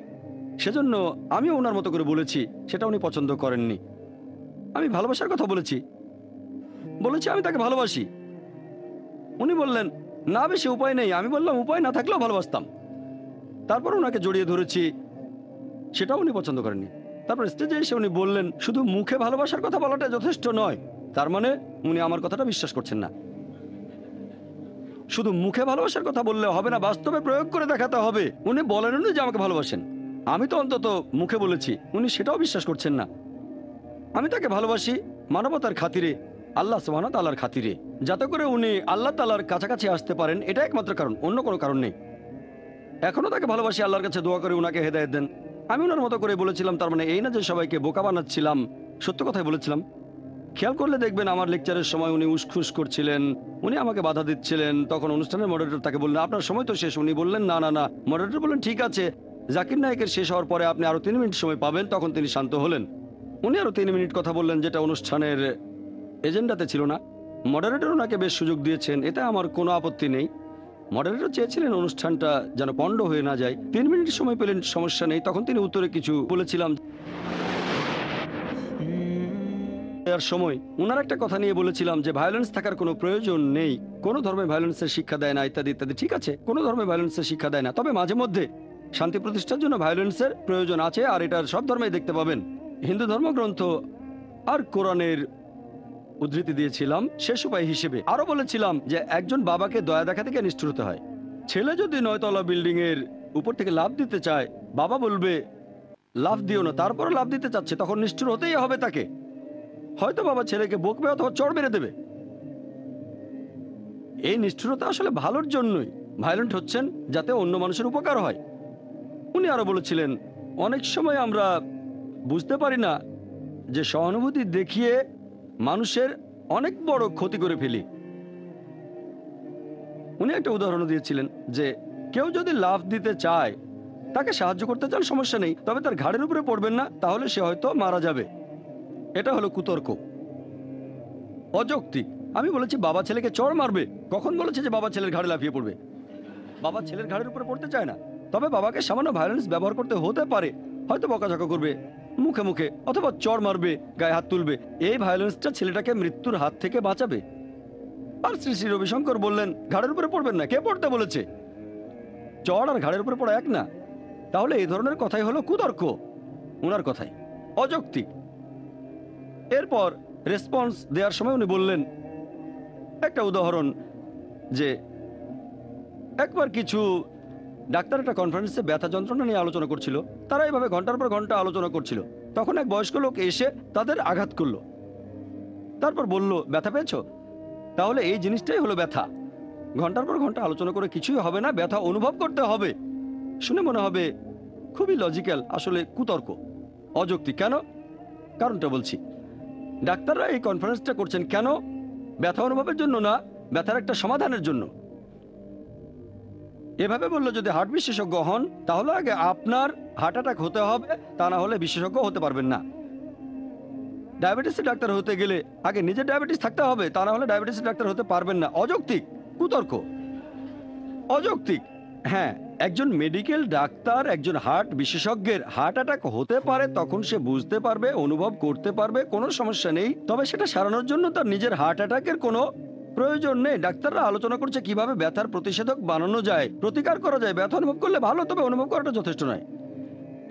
সেজন্য আমিও ওনার মতো করে বলেছি। সেটা উনি পছন্দ করেননি। আমি ভালোবাসার কথা বলেছি, আমি তাকে ভালোবাসি। উনি বললেন না, বেশি উপায় নেই। আমি বললাম উপায় না থাকলেও ভালোবাসতাম। তারপর ওনাকে জড়িয়ে ধরেছি, সেটাও উনি পছন্দ করেননি। তারপর স্টেজে এসে উনি বললেন শুধু মুখে ভালোবাসার কথা বলাটা যথেষ্ট নয়। তার মানে উনি আমার কথাটা বিশ্বাস করছেন না। শুধু মুখে ভালোবাসার কথা বললে হবে না, বাস্তবে প্রয়োগ করে দেখাতে হবে। উনি বলেননি যে আমাকে ভালোবাসেন, আমি তো অন্তত মুখে বলেছি। উনি সেটাও বিশ্বাস করছেন না। আমি তাকে ভালোবাসি মানবতার খাতিরে, আল্লাহ সুবহানাহু ওয়া তাআলার খাতিরে, যাতে করে উনি আল্লাহ তাআলার কাছাকাছি আসতে পারেন। এটা একমাত্র কারণ, অন্য কোনো কারণ নেই। এখনো তাকে ভালোবাসি, আল্লাহর কাছে দোয়া করে উনাকে হেদায়েত দেন। আমি ওনার মতো করে বলেছিলাম, তার মানে এই না যে সবাইকে বোকা বানাচ্ছিলাম, সত্য কথাই বলেছিলাম। খেয়াল করলে দেখবেন আমার লেকচারের সময় উনি উসখুস করছিলেন, উনি আমাকে বাধা দিচ্ছিলেন। তখন অনুষ্ঠানের মডারেটর তাকে বললেন আপনার সময় তো শেষ। উনি বললেন না না না। মডারেটর বললেন ঠিক আছে, জাকির নায়েকের শেষ হওয়ার পরে আপনি আরো 3 মিনিট সময় পাবেন। তখন তিনি শান্ত হলেন। উনি আরো 3 মিনিট কথা বললেন, যেটা অনুষ্ঠানের এজেন্ডাতে ছিল না। মডারেটর ওনাকে বেশ সুযোগ দিয়েছেন, এতে আমার কোনো আপত্তি নেই। মডারেটর চেয়েছিলেন অনুষ্ঠানটা যেন পণ্ড হয়ে না যায়। 3 মিনিট সময় পেলেন, সমস্যা নেই। তখন তিনি উত্তরে কিছু বলেছিলাম। এর সময় ওনার একটা কথা নিয়ে বলেছিলাম যে ভায়োলেন্স থাকার কোনো প্রয়োজন নেই, কোনো ধর্মে ভায়োলেন্সের শিক্ষা দেয় না, ইত্যাদি ইত্যাদি। ঠিক আছে, কোনো ধর্মে ভায়োলেন্সের শিক্ষা দেয় না, তবে মাঝে মধ্যে শান্তি প্রতিষ্ঠার জন্য ভায়োলেন্সের প্রয়োজন আছে। আর এটার সব ধর্মেই দেখতে পাবেন। হিন্দু ধর্মগ্রন্থ আর কোরআনের উদ্ধৃতি দিয়েছিলাম শেষ উপায় হিসেবে। আরো বলেছিলাম যে একজন বাবাকে দয়া দেখা থেকে নিষ্ঠুর হতে হয়। ছেলে যদি 9 তলা বিল্ডিং এর উপর থেকে লাফ দিতে চায়, বাবা বলবে লাফ দিও না, তারপর লাফ দিতে চাচ্ছে, তখন নিষ্ঠুর হতেই হবে তাকে। হয়তো বাবা ছেলেকে বকবে অথবা চড় মেরে দেবে। এই নিষ্ঠুরতা আসলে ভালোর জন্যই। ভায়োলেন্ট হচ্ছেন যাতে অন্য মানুষের উপকার হয়। উনি আরো বলেছিলেন অনেক সময় আমরা বুঝতে পারি না যে সহানুভূতি দেখিয়ে মানুষের অনেক বড় ক্ষতি করে ফেলি। উনি একটা উদাহরণ দিয়েছিলেন যে কেউ যদি লাফ দিতে চায়, তাকে সাহায্য করতে চান, সমস্যা নেই, তবে তার ঘাড়ের উপরে পড়বেন না, তাহলে সে হয়তো মারা যাবে। এটা হলো কুতর্ক, অযৌক্তিক। আমি বলেছি বাবা ছেলেকে চড় মারবে, কখন বলেছে যে বাবা ছেলের ঘাড়ে লাফিয়ে পড়বে? বাবা ছেলের ঘাড়ের উপরে পড়তে চায় না, তবে বাবাকে সামান্য ভায়োলেন্স ব্যবহার করতে হতে পারে। হয়তো বকাঝকা করবে মুখে মুখে, অথবা চড় মারবে, গায়ে হাত তুলবে। এই ভায়োলেন্সটা ছেলেটাকে মৃত্যুর হাত থেকে বাঁচাবে। আর শ্রী শ্রী রবিশঙ্কর বললেন ঘাড়ের উপরে পড়বেন না। কে পড়তে বলেছে? চড় আর ঘাড়ের উপরে পড়া এক না। তাহলে এই ধরনের কথাই হলো কুতর্ক, ওনার কথাই অযৌক্তিক। এরপর রেসপন্স দেওয়ার সময় উনি বললেন একটা উদাহরণ, যে একবার কিছু ডাক্তার একটা কনফারেন্সে ব্যথা যন্ত্রণা নিয়ে আলোচনা করছিল। তারা এইভাবে ঘন্টার পর ঘন্টা আলোচনা করছিল। তখন এক বয়স্ক লোক এসে তাদের আঘাত করলো, তারপর বলল ব্যথা পেয়েছো? তাহলে এই জিনিসটাই হলো ব্যথা। ঘন্টার পর ঘন্টা আলোচনা করে কিছুই হবে না, ব্যথা অনুভব করতে হবে। শুনে মনে হবে খুবই লজিক্যাল, আসলে কুতর্ক, অযৌক্তিক। কেন? কারণটা বলছি। ডাক্তাররা এই কনফারেন্সটা করছেন কেন? ব্যথা অনুভবের জন্য না, ব্যথার একটা সমাধানের জন্য। এভাবে বললো যদি হার্ট বিশেষজ্ঞ হন তাহলে আগে আপনার হার্ট অ্যাটাক হতে হবে, তা না হলে বিশেষজ্ঞ হতে পারবেন না। ডায়াবেটিসের ডাক্তার হতে গেলে আগে নিজের ডায়াবেটিস থাকতে হবে, তা না হলে ডায়াবেটিসের ডাক্তার হতে পারবেন না। অযৌক্তিক, কুতর্ক, অযৌক্তিক। হ্যাঁ, একজন মেডিকেল ডাক্তার একজন হার্ট বিশেষজ্ঞের হার্ট অ্যাটাক হতে পারে, তখন সে বুঝতে পারবে, অনুভব করতে পারবে, কোনো সমস্যা নেই। তবে সেটা সারানোর জন্য তার নিজের হার্ট অ্যাটাকের কোনো প্রয়োজন নেই। ডাক্তাররা আলোচনা করছে কিভাবে ব্যথার প্রতিষেধক বানানো যায়, প্রতিকার করা যায়। ব্যথা অনুভব করলে ভালো, তবে অনুভব করাটা যথেষ্ট নয়।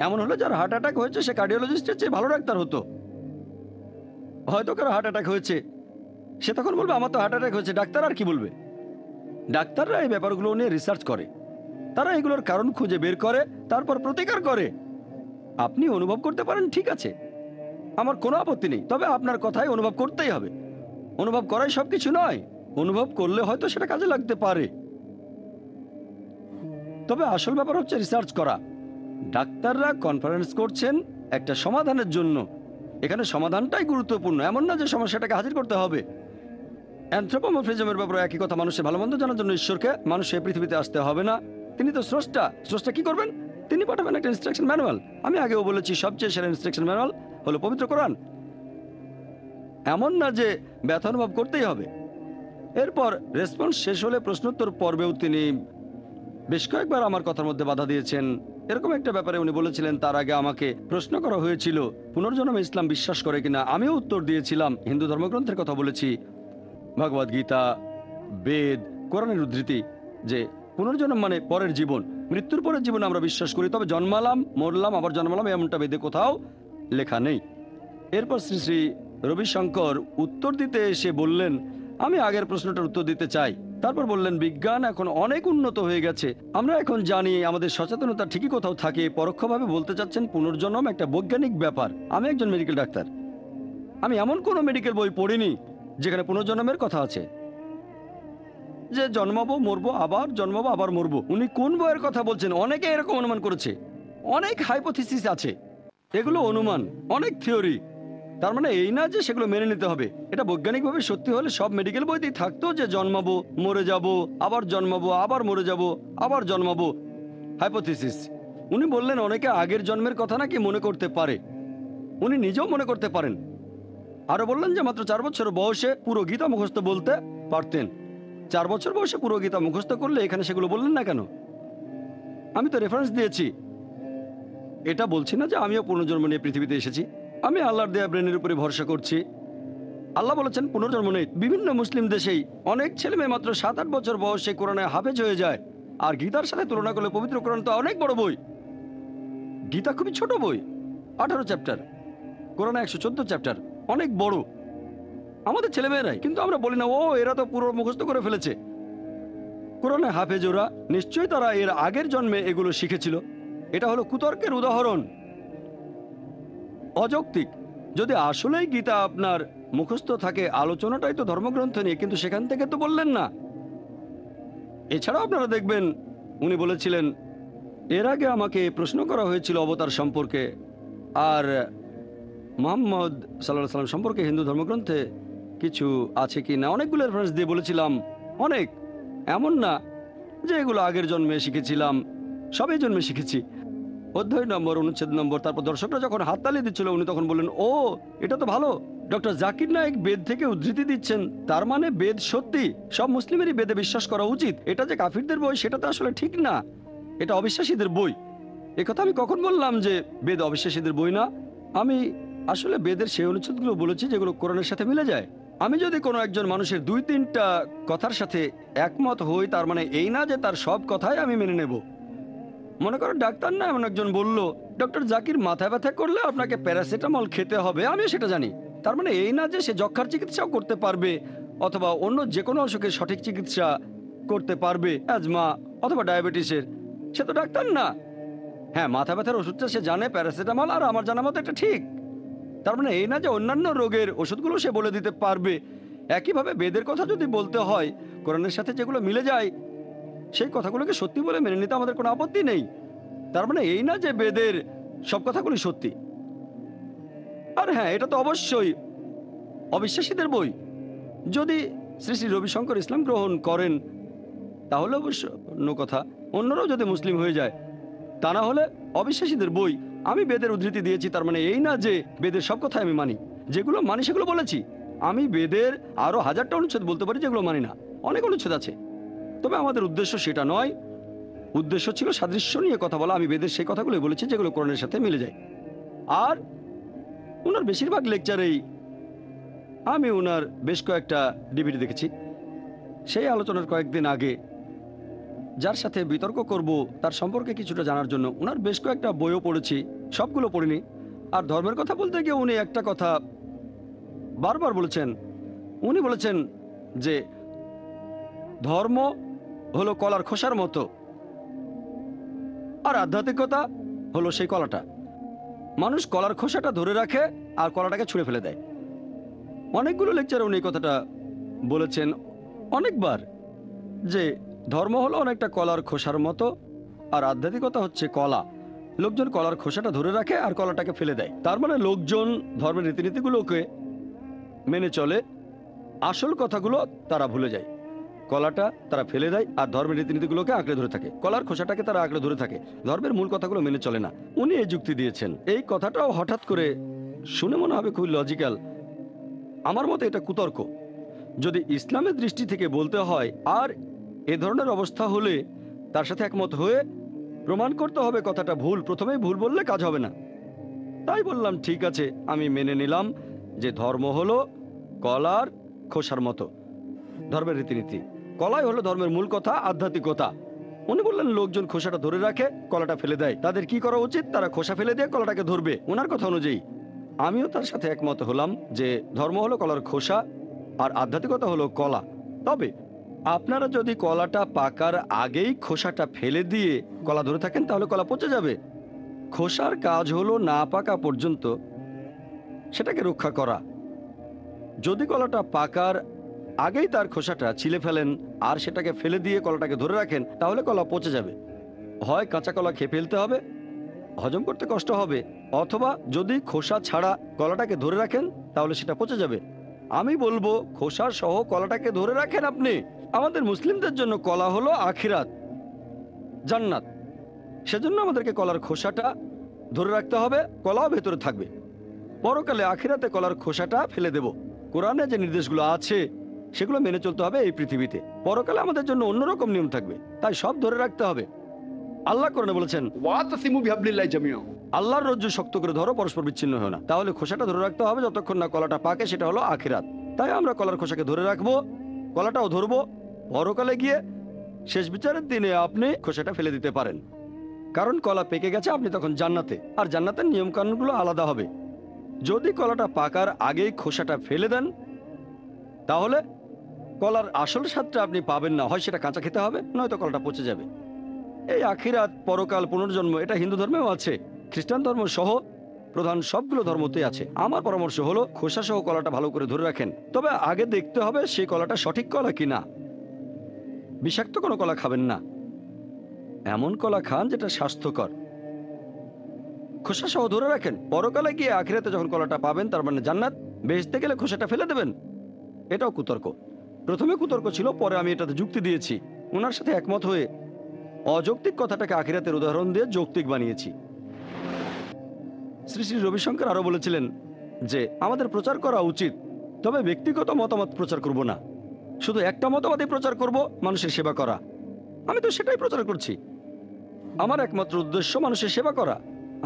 এমন হলো যার হার্ট অ্যাটাক হয়েছে সে কার্ডিওলজিস্টের চেয়ে ভালো ডাক্তার হতো। হয়তো কারো হার্ট অ্যাটাক হয়েছে, সে তখন বলবে আমার তো হার্ট অ্যাটাক হয়েছে। ডাক্তার আর কি বলবে? ডাক্তাররা এই ব্যাপারগুলো নিয়ে রিসার্চ করে, তারা এগুলোর কারণ খুঁজে বের করে, তারপর প্রতিকার করে। আপনি অনুভব করতে পারেন, ঠিক আছে, আমার কোনো আপত্তি নেই, তবে আপনার কথাই অনুভব করতেই হবে। অনুভব করাই সবকিছু নয়, অনুভব করলে হয়তো সেটা কাজে লাগতে পারে। তবে আসল ব্যাপার হচ্ছে রিসার্চ করা, ডাক্তাররা কনফারেন্স করছেন একটা সমাধানের জন্য। এখানে সমাধানটাই গুরুত্বপূর্ণ, এমন না যে সমস্যাটাকে হাজির করতে হবে। অ্যানথ্রোপোমরফিজমের ব্যাপারে একই কথা, মানুষের ভালো মন্দ জানার জন্য ঈশ্বরকে মানুষ এই পৃথিবীতে আসতে হবে না। তিনি তো স্রষ্টা। স্রষ্টা কি করবেন? তিনি পাঠাবেন একটা ইনস্ট্রাকশন ম্যানুয়াল। আমি আগেও বলেছি সবচেয়ে সেরা ইনস্ট্রাকশন ম্যানুয়াল হলো পবিত্র কোরআন। এমন না যে ব্যথা অনুভব করতেই হবে। এরপর রেসপন্স শেষ হলে প্রশ্নোত্তর পর্বেও তিনি বেশ কয়েকবার আমার কথার মধ্যে বাধা দিয়েছেন। এরকম একটা ব্যাপারে উনি বলেছিলেন, তার আগে আমাকে প্রশ্ন করা হয়েছিল পুনর্জন্মে ইসলাম বিশ্বাস করে কিনা। আমিও উত্তর দিয়েছিলাম, হিন্দু ধর্মগ্রন্থের কথা বলেছি, ভগবদ গীতা, বেদ, কোরআনের উদ্ধৃতি, যে পুনর্জন্ম মানে পরের জীবন, মৃত্যুর পরের জীবন আমরা বিশ্বাস করি। তবে জন্মালাম, মরলাম, আবার জন্মালাম এমনটা বেদে কোথাও লেখা নেই। এরপর শ্রী শ্রী রবিশঙ্কর উত্তর দিতে এসে বললেন, আমি আগের প্রশ্নটার উত্তর দিতে চাই। তারপর বললেন, বিজ্ঞান এখন অনেক উন্নত হয়ে গেছে, আমরা এখন জানি আমাদের সচেতনতা ঠিকই কোথাও থাকে। পরোক্ষভাবে বলতে চাচ্ছেন পুনর্জন্ম একটা বৈজ্ঞানিক ব্যাপার। আমি একজন মেডিকেল ডাক্তার, আমি এমন কোনো মেডিকেল বই পড়িনি যেখানে পুনর্জন্মের কথা আছে, যে জন্মাবো, মরবো, আবার জন্মাবো, আবার মরবো। উনি কোন বইয়ের কথা বলছেন? অনেকে এরকম অনুমান করেছে, অনেক হাইপোথিসিস আছে, এগুলো অনুমান, অনেক থিওরি। তার মানে এই না যে সেগুলো মেনে নিতে হবে। এটা বৈজ্ঞানিকভাবে সত্যি হলে সব মেডিকেল বইতেই থাকতো যে জন্মাবো, মরে যাব, আবার জন্মাবো, আবার মরে যাব, আবার জন্মাবো, হাইপোথিসিস। উনি বললেন অনেকে আগের জন্মের কথা নাকি মনে করতে পারে, উনি নিজেও মনে করতে পারেন। আরো বললেন যে মাত্র 4 বছর বয়সে পুরো গীতা মুখস্থ বলতে পারতেন। 4 বছর বয়সে পুরো গীতা মুখস্থ করলে এখানে সেগুলো বললেন না কেন? আমি তো রেফারেন্স দিয়েছি। এটা বলছি না যে আমিও পুনর্জন্ম নিয়ে পৃথিবীতে এসেছি। আমি আল্লাহর দেয়া ব্রেনের উপরে ভরসা করছি। আল্লাহ বলেছেন পুনর্জন্ম নেই। বিভিন্ন মুসলিম দেশেই অনেক ছেলে মেয়ে মাত্র 7-8 বছর বয়সে কোরআনে হাফেজ হয়ে যায়। আর গীতার সাথে তুলনা করলে পবিত্র কোরআন তো অনেক বড় বই। গীতা খুবই ছোট বই, 18 চ্যাপ্টার, কোরআনে 114 চ্যাপ্টার, অনেক বড়। আমাদের ছেলেমেয়েরাই, কিন্তু আমরা বলি না ও এরা তো পুরো মুখস্থ করে ফেলেছে। কোরআনে হাফেজ ওরা, নিশ্চয়ই তারা এর আগের জন্মে এগুলো শিখেছিল। এটা হলো কুতর্কের উদাহরণ, অযৌক্তিক। যদি আসলেই গীতা আপনার মুখস্থ থাকে, আলোচনাটাই তো ধর্মগ্রন্থ নিয়ে, কিন্তু সেখান থেকে তো বললেন না। এছাড়াও আপনারা দেখবেন উনি বলেছিলেন, এর আগে আমাকে প্রশ্ন করা হয়েছিল অবতার সম্পর্কে আর মুহাম্মদ সাল্লাল্লাহু আলাইহি সাল্লাম সম্পর্কে হিন্দু ধর্মগ্রন্থে কিছু আছে কি না। অনেকগুলো রেফারেন্স দিয়ে বলেছিলাম, অনেক, এমন না যে এগুলো আগের জন্মে শিখেছিলাম, সবই জন্মে শিখেছি। অধ্যায় নম্বর, অনুচ্ছেদ নম্বর। তারপর দর্শকরা যখন হাততালি দিচ্ছিল উনি তখন বললেন, ও এটা তো ভালো, ডক্টর জাকির নায়েক বেদ থেকে উদ্ধৃতি দিচ্ছেন, তার মানে বেদ সত্যি, সব মুসলিমেরই বেদে বিশ্বাস করা উচিত। এটা যে কাফিরদের বই সেটা তো আসলে ঠিক না, এটা অবিশ্বাসীদের বই। একথা আমি কখন বললাম যে বেদ অবিশ্বাসীদের বই না? আমি আসলে বেদের সেই অনুচ্ছেদগুলো বলেছি যেগুলো কোরআনের সাথে মিলে যায়। আমি যদি কোনো একজন মানুষের 2-3টা কথার সাথে একমত হই, তার মানে এই না যে তার সব কথাই আমি মেনে নেব। মনে করো ডাক্তার না এমন একজন বলল, ডক্টর জাকির মাথা ব্যথা করলে আপনাকে প্যারাসিটামল খেতে হবে, আমিও সেটা জানি। তার মানে এই না যে সে যক্ষার চিকিৎসাও করতে পারবে, অথবা অন্য যে কোনো অসুখের সঠিক চিকিৎসা করতে পারবে, অ্যাজমা অথবা ডায়াবেটিসের। সে তো ডাক্তার না। হ্যাঁ, মাথা ব্যথার ওষুধটা সে জানে প্যারাসিটামল, আর আমার জানা মতো এটা ঠিক। তার মানে এই না যে অন্যান্য রোগের ওষুধগুলো সে বলে দিতে পারবে। একইভাবে বেদের কথা যদি বলতে হয়, কোরআনের সাথে যেগুলো মিলে যায় সেই কথাগুলোকে সত্যি বলে মেনে নিতে আমাদের কোনো আপত্তি নেই। তার মানে এই না যে বেদের সব কথাগুলি সত্যি। আর হ্যাঁ, এটা তো অবশ্যই অবিশ্বাসীদের বই। যদি শ্রী শ্রী রবিশঙ্কর ইসলাম গ্রহণ করেন তাহলে অবশ্য অন্য কথা, অন্যরাও যদি মুসলিম হয়ে যায়, তা না হলে অবিশ্বাসীদের বই। আমি বেদের উদ্ধৃতি দিয়েছি, তার মানে এই না যে বেদের সব কথা আমি মানি। যেগুলো মানি সেগুলো বলেছি। আমি বেদের আরো 1000টা অনুচ্ছেদ বলতে পারি যেগুলো মানি না, অনেক অনুচ্ছেদ আছে। তবে আমাদের উদ্দেশ্য সেটা নয়, উদ্দেশ্য ছিল সাদৃশ্য নিয়ে কথা বলা। আমি বেদের সেই কথাগুলো বলেছি যেগুলো কোরআনের সাথে মিলে যায়। আর ওনার বেশিরভাগ লেকচারেই আমি ওনার বেশ কয়েকটা ডিভিডি দেখেছি। সেই আলোচনার কয়েকদিন আগে যার সাথে বিতর্ক করব তার সম্পর্কে কিছুটা জানার জন্য ওনার বেশ কয়েকটা বইও পড়েছি, সবগুলো পড়িনি। আর ধর্মের কথা বলতে গিয়ে উনি একটা কথা বারবার বলেছেন। উনি বলেছেন যে ধর্ম হলো কলার খোসার মতো, আর আধ্যাত্মিকতা হলো সেই কলাটা। মানুষ কলার খোসাটা ধরে রাখে আর কলাটাকে ছুঁড়ে ফেলে দেয়। অনেকগুলো লেকচারে উনি এই কথাটা বলেছেন অনেকবার, যে ধর্ম হলো অনেকটা কলার খোসার মতো আর আধ্যাত্মিকতা হচ্ছে কলা। লোকজন কলার খোসাটা ধরে রাখে আর কলাটাকে ফেলে দেয়। তার মানে লোকজন ধর্মের রীতিনীতিগুলোকে মেনে চলে, আসল কথাগুলো তারা ভুলে যায়। কলাটা তারা ফেলে দেয় আর ধর্মের রীতিনীতিগুলোকে আঁকড়ে ধরে থাকে, কলার খোসাটাকে তারা আঁকড়ে ধরে থাকে, ধর্মের মূল কথাগুলো মেনে চলে না। উনি এই যুক্তি দিয়েছেন। এই কথাটাও হঠাৎ করে শুনে মনে হবে খুবই লজিক্যাল, আমার মতে এটা কুতর্ক। যদি ইসলামের দৃষ্টি থেকে বলতে হয় আর এ ধরনের অবস্থা হলে তার সাথে একমত হয়ে প্রমাণ করতে হবে কথাটা ভুল, প্রথমেই ভুল বললে কাজ হবে না। তাই বললাম ঠিক আছে, আমি মেনে নিলাম যে ধর্ম হলো কলার খোসার মতো, ধর্মের রীতিনীতি। কলাই হলো ধর্মের মূল কথা, আধ্যাত্মিকতা। উনি বললেন লোকজন খোসাটা ধরে রাখে, কলাটা ফেলে দেয়। তাদের কি করা উচিত? তারা খোসা ফেলে দিয়ে কলাটাকে ধরবে। ওনার কথা অনুযায়ী আমিও তার সাথে একমত হলাম যে ধর্ম হলো কলার খোসা আর আধ্যাত্মিকতা হলো কলা। তবে আপনারা যদি কলাটা পাকার আগেই খোসাটা ফেলে দিয়ে কলা ধরে থাকেন তাহলে কলা পচে যাবে। খোসার কাজ হলো না পাকা পর্যন্ত সেটাকে রক্ষা করা। যদি কলাটা পাকার আগেই তার খোসাটা ছিলে ফেলেন আর সেটাকে ফেলে দিয়ে কলাটাকে ধরে রাখেন তাহলে কলা পচে যাবে। হয় কাঁচা কলা খেয়ে ফেলতে হবে, হজম করতে কষ্ট হবে, অথবা যদি খোসা ছাড়া কলাটাকে ধরে রাখেন তাহলে সেটা পচে যাবে। আমি বলবো খোসা সহ কলাটাকে ধরে রাখেন আপনি। আমাদের মুসলিমদের জন্য কলা হলো আখিরাত, জান্নাত। সেজন্য আমাদেরকে কলার খোসাটা ধরে রাখতে হবে, কলাও ভেতরে থাকবে। পরকালে আখিরাতে কলার খোসাটা ফেলে দেব। কোরআনে যে নির্দেশগুলো আছে সেগুলো মেনে চলতে হবে এই পৃথিবীতে। পরকালে আমাদের জন্য অন্যরকম নিয়ম থাকবে, তাই সব ধরে রাখতে হবে। আল্লাহ কোরআনে বলেছেন ওয়াতাসিমু বিহাবলিল্লাহি জামিআ। আল্লাহর রজ্জু শক্ত করে ধরো, পরস্পর বিচ্ছিন্ন হয় না। তাহলে খোসাটা ধরে রাখতে হবে যতক্ষণ না কলাটা পাকে, সেটা হলো আখিরাত। তাই আমরা কলার খোসাকে ধরে রাখবো, কলাটাও ধরবো। পরকালে গিয়ে শেষ বিচারের দিনে আপনি খোসাটা ফেলে দিতে পারেন, কারণ কলা পেকে গেছে, আপনি তখন জান্নাতে। আর জান্নাতের নিয়ম কানুনগুলো আলাদা হবে। যদি কলাটা পাকার আগেই খোসাটা ফেলে দেন তাহলে কলার আসল স্বাদটা আপনি পাবেন না, হয় সেটা কাঁচা খেতে হবে, নয়তো কলাটা পচে যাবে। এই আখিরাত, পরকাল, পুনর্জন্ম এটা হিন্দু ধর্মেও আছে, খ্রিস্টান ধর্ম সহ প্রধান সবগুলো ধর্মতেই আছে। আমার পরামর্শ হলো খোসা সহ কলাটা ভালো করে ধরে রাখেন, তবে আগে দেখতে হবে সেই কলাটা সঠিক কলা কিনা। বিষাক্ত কোনো কলা খাবেন না, এমন কলা খান যেটা স্বাস্থ্যকর। খোসা সহ ধরে রাখেন, পরকালে গিয়ে আখিরাতে যখন কলাটা পাবেন তার মানে জান্নাত, বেহেশতে গেলে খোসাটা ফেলে দেবেন। এটাও কুতর্ক। প্রথমে কুতর্ক ছিল, পরে আমি এটাতে যুক্তি দিয়েছি। ওনার সাথে একমত হয়ে অযৌক্তিক কথাটাকে আখিরাতের উদাহরণ দিয়ে যৌক্তিক বানিয়েছি। শ্রী শ্রী রবিশঙ্কর আরো বলেছিলেন যে আমাদের প্রচার করা উচিত, তবে ব্যক্তিগত মতামত প্রচার করব না, শুধু একটা মতবাদই প্রচার করব, মানুষের সেবা করা। আমি তো সেটাই প্রচার করছি। আমার একমাত্র উদ্দেশ্য মানুষের সেবা করা।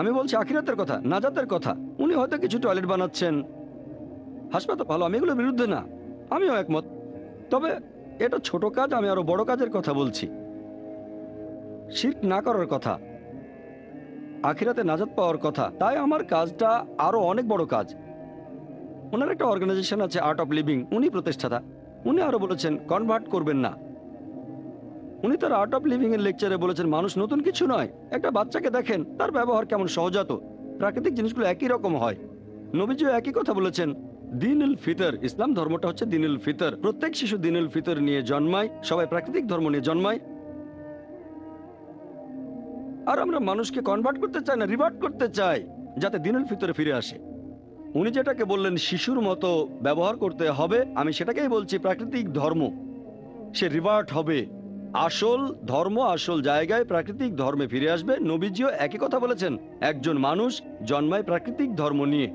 আমি বলছি আখিরাতের কথা, নাজাতের কথা। উনি হয়তো কিছু টয়লেট বানাচ্ছেন, হাসপাতাল ভালো, আমি এগুলোর বিরুদ্ধে না, আমিও একমত। তবে এটা ছোট কাজ, আমি আরো বড় কাজের কথা বলছি, শিরক না করার কথা, আখিরাতে নাজাত পাওয়ার কথা। তাই আমার কাজটা আরো অনেক বড় কাজ। ওনার একটা অর্গানাইজেশন আছে আর্ট অফ লিভিং, উনি প্রতিষ্ঠাতা। উনি আরো বলেছেন কনভার্ট করবেন না। উনি তার আর্ট অফ লিভিং এর লেকচারে বলেছেন মানুষ নতুন কিছু নয়। একটা বাচ্চাকে দেখেন, তার ব্যবহার কেমন সহজাত, প্রাকৃতিক জিনিসগুলো একই রকম হয়। নবীজিও একই কথা বলেছেন, দিনুল ফিতর, ইসলাম ধর্মটা হচ্ছে দিনুল ফিতর। প্রত্যেক শিশু দিনুল ফিতর নিয়ে জন্মায়, সবাই প্রাকৃতিক ধর্ম নিয়ে জন্মায়। আর আমরা মানুষকে কনভার্ট করতে চাই না, রিভার্ট করতে চাই, যাতে দিনুল ফিতরে ফিরে আসে। উনি যেটাকে বললেন শিশুর মতো ব্যবহার করতে হবে, আমি সেটাকেই বলছি প্রাকৃতিক ধর্ম। সে রিভার্ট হবে, আসল ধর্ম আসল জায়গায় প্রাকৃতিক ধর্মে ফিরে আসবে। নবীজিও একই কথা বলেছেন, একজন মানুষ জন্মায় প্রাকৃতিক ধর্ম নিয়ে,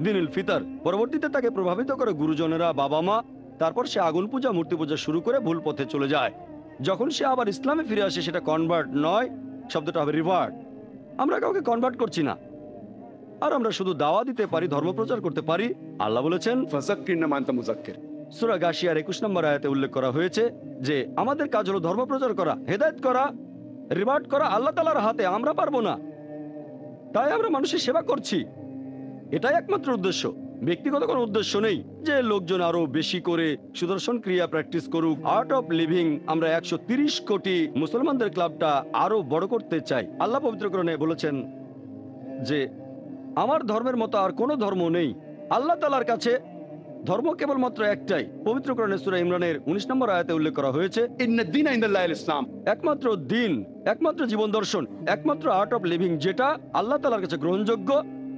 দিনুল ফিতর। পরবর্তীতে তাকে প্রভাবিত করে গুরুজনেরা, বাবা মা, তারপর সে আগুন পূজা, মূর্তি পূজা শুরু করে ভুল পথে চলে যায়। যখন সে আবার ইসলামে ফিরে আসে সেটা কনভার্ট নয়, শব্দটা হবে রিভার্ট। আমরা কাউকে কনভার্ট করছি না, আর আমরা শুধু দাওয়া দিতে পারি, ধর্ম প্রচার করতে পারি। আল্লাহ বলেছেন ফাযাক্কির না মা আনতা মুযাক্কির। সূরা গাশিয়ার 21 নম্বর আয়াতে উল্লেখ করা হয়েছে যে আমাদের কাজ হলো ধর্ম প্রচার করা, হেদায়েত করা, রিভার্ট করা আল্লাহ তাআলার হাতে, আমরা পারবো না। তাই আমরা মানুষের সেবা করছি, এটাই একমাত্র উদ্দেশ্য। ব্যক্তিগত কোনো উদ্দেশ্য নেই যে লোকজন আরো বেশি করে সুদর্শন ক্রিয়া প্র্যাকটিস করুক। আর্ট অফ লিভিং আমরা 130 কোটি মুসলমানদের ক্লাবটা আরো বড় করতে চাই। আল্লাহ পবিত্র কোরআনে বলেছেন যে আমার ধর্মের মতো আর কোনো ধর্ম নেই। আল্লাহ তাআলার কাছে ধর্ম কেবলমাত্র একটাই। পবিত্র কোরআনে সূরা ইমরানের 19 নম্বর আয়াতে উল্লেখ করা হয়েছে, إن الدين عند الله الإسلام। একমাত্র দিন, একমাত্র জীবন দর্শন, একমাত্র আর্ট অফ লিভিং যেটা আল্লাহ তাআলার কাছে গ্রহণযোগ্য,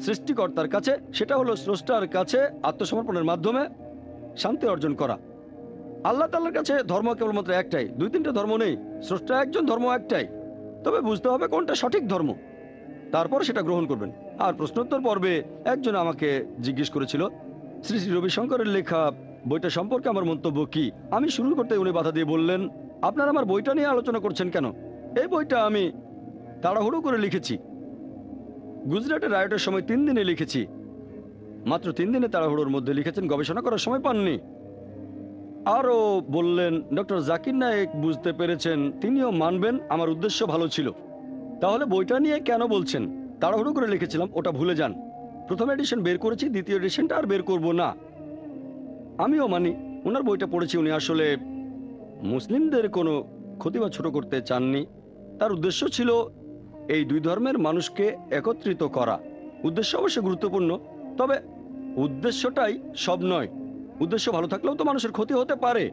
সৃষ্টিকর্তার কাছে, সেটা হলো স্রষ্টার কাছে আত্মসমর্পণের মাধ্যমে শান্তি অর্জন করা। আল্লাহ তাআলার কাছে ধর্ম কেবলমাত্র একটাই, 2-3টে ধর্ম নেই। স্রষ্টা একজন, ধর্ম একটাই। তবে বুঝতে হবে কোনটা সঠিক ধর্ম, তারপর সেটা গ্রহণ করবেন। আর প্রশ্নোত্তর পর্বে একজন আমাকে জিজ্ঞেস করেছিল শ্রী শ্রী রবিশঙ্করের লেখা বইটা সম্পর্কে আমার মন্তব্য কি। আমি শুরু করতে উনি বাধা দিয়ে বললেন, আপনারা আমার বইটা নিয়ে আলোচনা করছেন কেন? এই বইটা আমি তাড়াহুড়ো করে লিখেছি। গুজরাটের রায়টের সময় 3 দিনে লিখেছি। মাত্র 3 দিনে তাড়াহুড়োর মধ্যে লিখেছেন, গবেষণা করার সময় পাননি। আরও বললেন, ডক্টর জাকির নায়েক বুঝতে পেরেছেন, তিনিও মানবেন আমার উদ্দেশ্য ভালো ছিল। তাহলে বইটা নিয়ে কেন বলছেন? তাড়াহুড়ো করে লিখেছিলাম, ওটা ভুলে যান। প্রথম এডিশন বের করেছি, দ্বিতীয় এডিশনটা আর বের করব না। আমিও মানি ওনার বইটা পড়েছি, উনি আসলে মুসলিমদের কোনো ক্ষতি বা ছোট করতে চাননি। তার উদ্দেশ্য ছিল এই 2 ধর্মের মানুষকে একত্রিত করা। উদ্দেশ্য অবশ্যই গুরুত্বপূর্ণ, তবে উদ্দেশ্যটাই সব নয়। উদ্দেশ্য ভালো থাকলেও তো মানুষের ক্ষতি হতে পারে।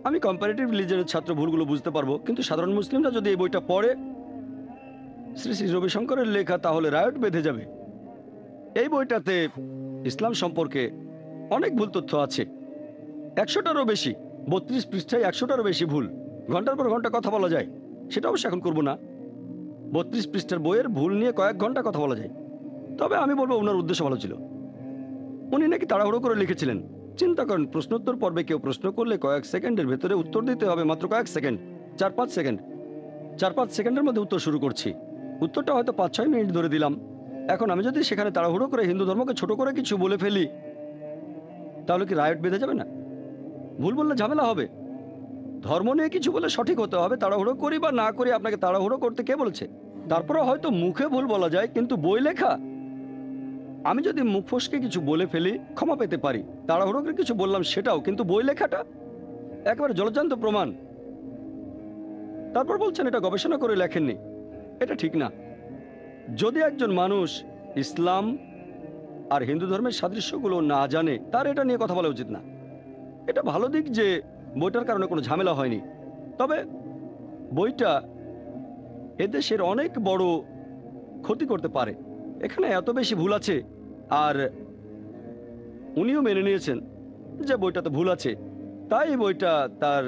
আমি কম্পারেটিভ রিলিজনের ছাত্র, ভুলগুলো বুঝতে পারবো, কিন্তু সাধারণ মুসলিমরা যদি এই বইটা পড়ে শ্রী শ্রী রবিশঙ্করের লেখা, তাহলে রায়ট বেঁধে যাবে। এই বইটাতে ইসলাম সম্পর্কে অনেক ভুল তথ্য আছে, 100টারও বেশি। 32 পৃষ্ঠায় 100টারও বেশি ভুল। ঘন্টার পর ঘন্টা কথা বলা যায়, সেটা অবশ্য এখন করবো না। 32 পৃষ্ঠার বইয়ের ভুল নিয়ে কয়েক ঘন্টা কথা বলা যায়। তবে আমি বলবো ওনার উদ্দেশ্য ভালো ছিল। উনি নাকি তাড়াহুড়ো করে লিখেছিলেন। চিন্তা করেন, প্রশ্নোত্তর পর্বে কেউ প্রশ্ন করলে কয়েক সেকেন্ডের ভেতরে উত্তর দিতে হবে, মাত্র কয়েক সেকেন্ড, 4-5 সেকেন্ড। 4-5 সেকেন্ডের মধ্যে উত্তর শুরু করছি। উত্তরটা হয়তো 5-6 মিনিট ধরে দিলাম। এখন আমি যদি সেখানে তাড়াহুড়ো করে হিন্দু ধর্মকে ছোট করে কিছু বলে ফেলি, তাহলে কি রায়ট বেঁধে যাবে না? ভুল বললে ঝামেলা হবে। ধর্ম নিয়ে কিছু বলে সঠিক হতে হবে। তাড়াহুড়ো করি বা না করি, আপনাকে তাড়াহুড়ো করতে কে বলেছে? তারপরে হয়তো মুখে ভুল বলা যায়, কিন্তু বই লেখা, আমি যদি মুখ ফসকে কিছু বলে ফেলি ক্ষমা পেতে পারি। তাড়াহুড়ো করে কিছু বললাম সেটাও, কিন্তু বই লেখাটা একেবারে জলজান্ত প্রমাণ। তারপর বলছেন এটা গবেষণা করে লেখেননি, এটা ঠিক না। যদি একজন মানুষ ইসলাম আর হিন্দু ধর্মের সাদৃশ্যগুলো না জানে, তার এটা নিয়ে কথা বলা উচিত না। এটা ভালো দিক যে বইটার কারণে কোনো ঝামেলা হয়নি। তবে বইটা এদেশের অনেক বড় ক্ষতি করতে পারে। এখানে এত বেশি ভুল আছে, আর উনিও মেনে নিয়েছেন যে বইটাতে ভুল আছে, তাই এই বইটা তার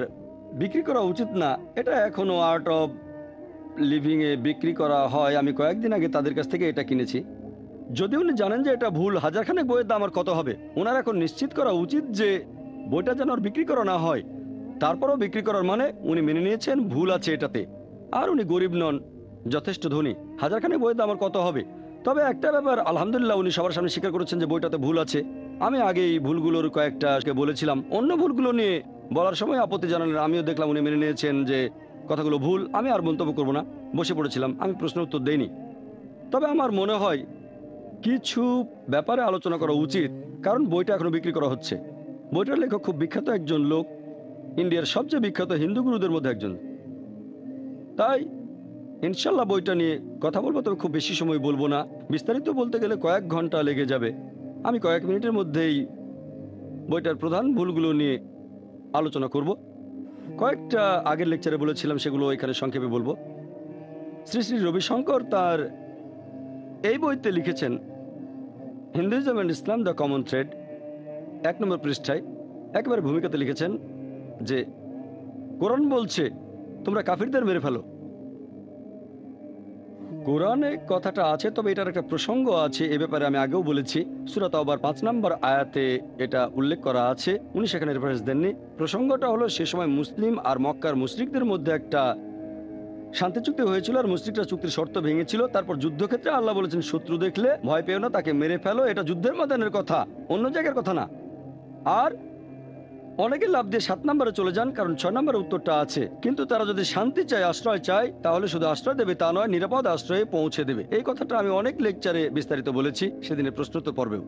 বিক্রি করা উচিত না। এটা এখনো আর্ট অফ লিভিংয়ে বিক্রি করা হয়। আমি কয়েকদিন আগে তাদের কাছ থেকে এটা কিনেছি। যদি উনি জানেন যে এটা ভুল, হাজারখানেক বইয়ের দাম আর কত হবে। ওনার এখন নিশ্চিত করা উচিত যে বইটা যেন আর বিক্রি করা না হয়। তারপরও বিক্রি করার মানে উনি মেনে নিয়েছেন ভুল আছে এটাতে। আর উনি গরিব নন, যথেষ্ট ধনী। হাজারখানেক বইয়ের দাম আর কত হবে। তবে একটা ব্যাপার, আলহামদুলিল্লাহ, উনি সবার সামনে স্বীকার করেছেন যে বইটাতে ভুল আছে। আমি আগে এই ভুলগুলোর কয়েকটাকে বলেছিলাম, অন্য ভুলগুলো নিয়ে বলার সময় আপত্তি জানালেন। আমিও দেখলাম উনি মেনে নিয়েছেন যে কথাগুলো ভুল। আমি আর মন্তব্য করব না, বসে পড়েছিলাম। আমি প্রশ্ন উত্তর দেইনি। তবে আমার মনে হয় কিছু ব্যাপারে আলোচনা করা উচিত, কারণ বইটা এখনো বিক্রি করা হচ্ছে। বইটার লেখক খুব বিখ্যাত একজন লোক, ইন্ডিয়ার সবচেয়ে বিখ্যাত হিন্দু গুরুদের মধ্যে একজন। তাই ইনশাল্লাহ বইটা নিয়ে কথা বলবো, তবে খুব বেশি সময় বলবো না। বিস্তারিত বলতে গেলে কয়েক ঘন্টা লেগে যাবে। আমি কয়েক মিনিটের মধ্যেই বইটার প্রধান ভুলগুলো নিয়ে আলোচনা করব। কয়েকটা আগের লেকচারে বলেছিলাম, সেগুলো এখানে সংক্ষেপে বলবো। শ্রী শ্রী রবিশঙ্কর তার এই বইতে লিখেছেন, Hinduism and Islam the common thread, 1 নম্বর পৃষ্ঠায় একেবারে ভূমিকাতে লিখেছেন যে কোরআন বলছে তোমরা কাফিরদের মেরে ফেলো। কোরআনে কথাটা আছে, তবে এটার একটা প্রসঙ্গ আছে। এ ব্যাপারে আমি আগেও বলেছি। সূরা তাওবার 5 নম্বর আয়াতে এটা উল্লেখ করা আছে। উনি সেখানে রেফারেন্স দেননি। প্রসঙ্গটা হলো সে সময় মুসলিম আর মক্কার মুশরিকদের মধ্যে একটা শান্তি চুক্তি হয়েছিল, আর মুশরিকরা চুক্তির শর্ত ভেঙেছিল। তারপর যুদ্ধক্ষেত্রে আল্লাহ বলেছেন শত্রু দেখলে ভয় পেও না, তাকে মেরে ফেলো। এটা যুদ্ধের ময়দানের কথা, অন্য জায়গার কথা না। আর অনেকে লাভ দিয়ে 7 নম্বরে চলে যান, কারণ 6 নম্বরে উত্তরটা আছে। কিন্তু তারা যদি শান্তি চায়, আশ্রয় চায়, তাহলে শুধু আশ্রয় দেবে তা নয়, নিরাপদ আশ্রয়ে পৌঁছে দেবে। এই কথাটা আমি অনেক লেকচারে বিস্তারিত বলেছি, সেদিনের প্রশ্নোত্তর পর্বেও।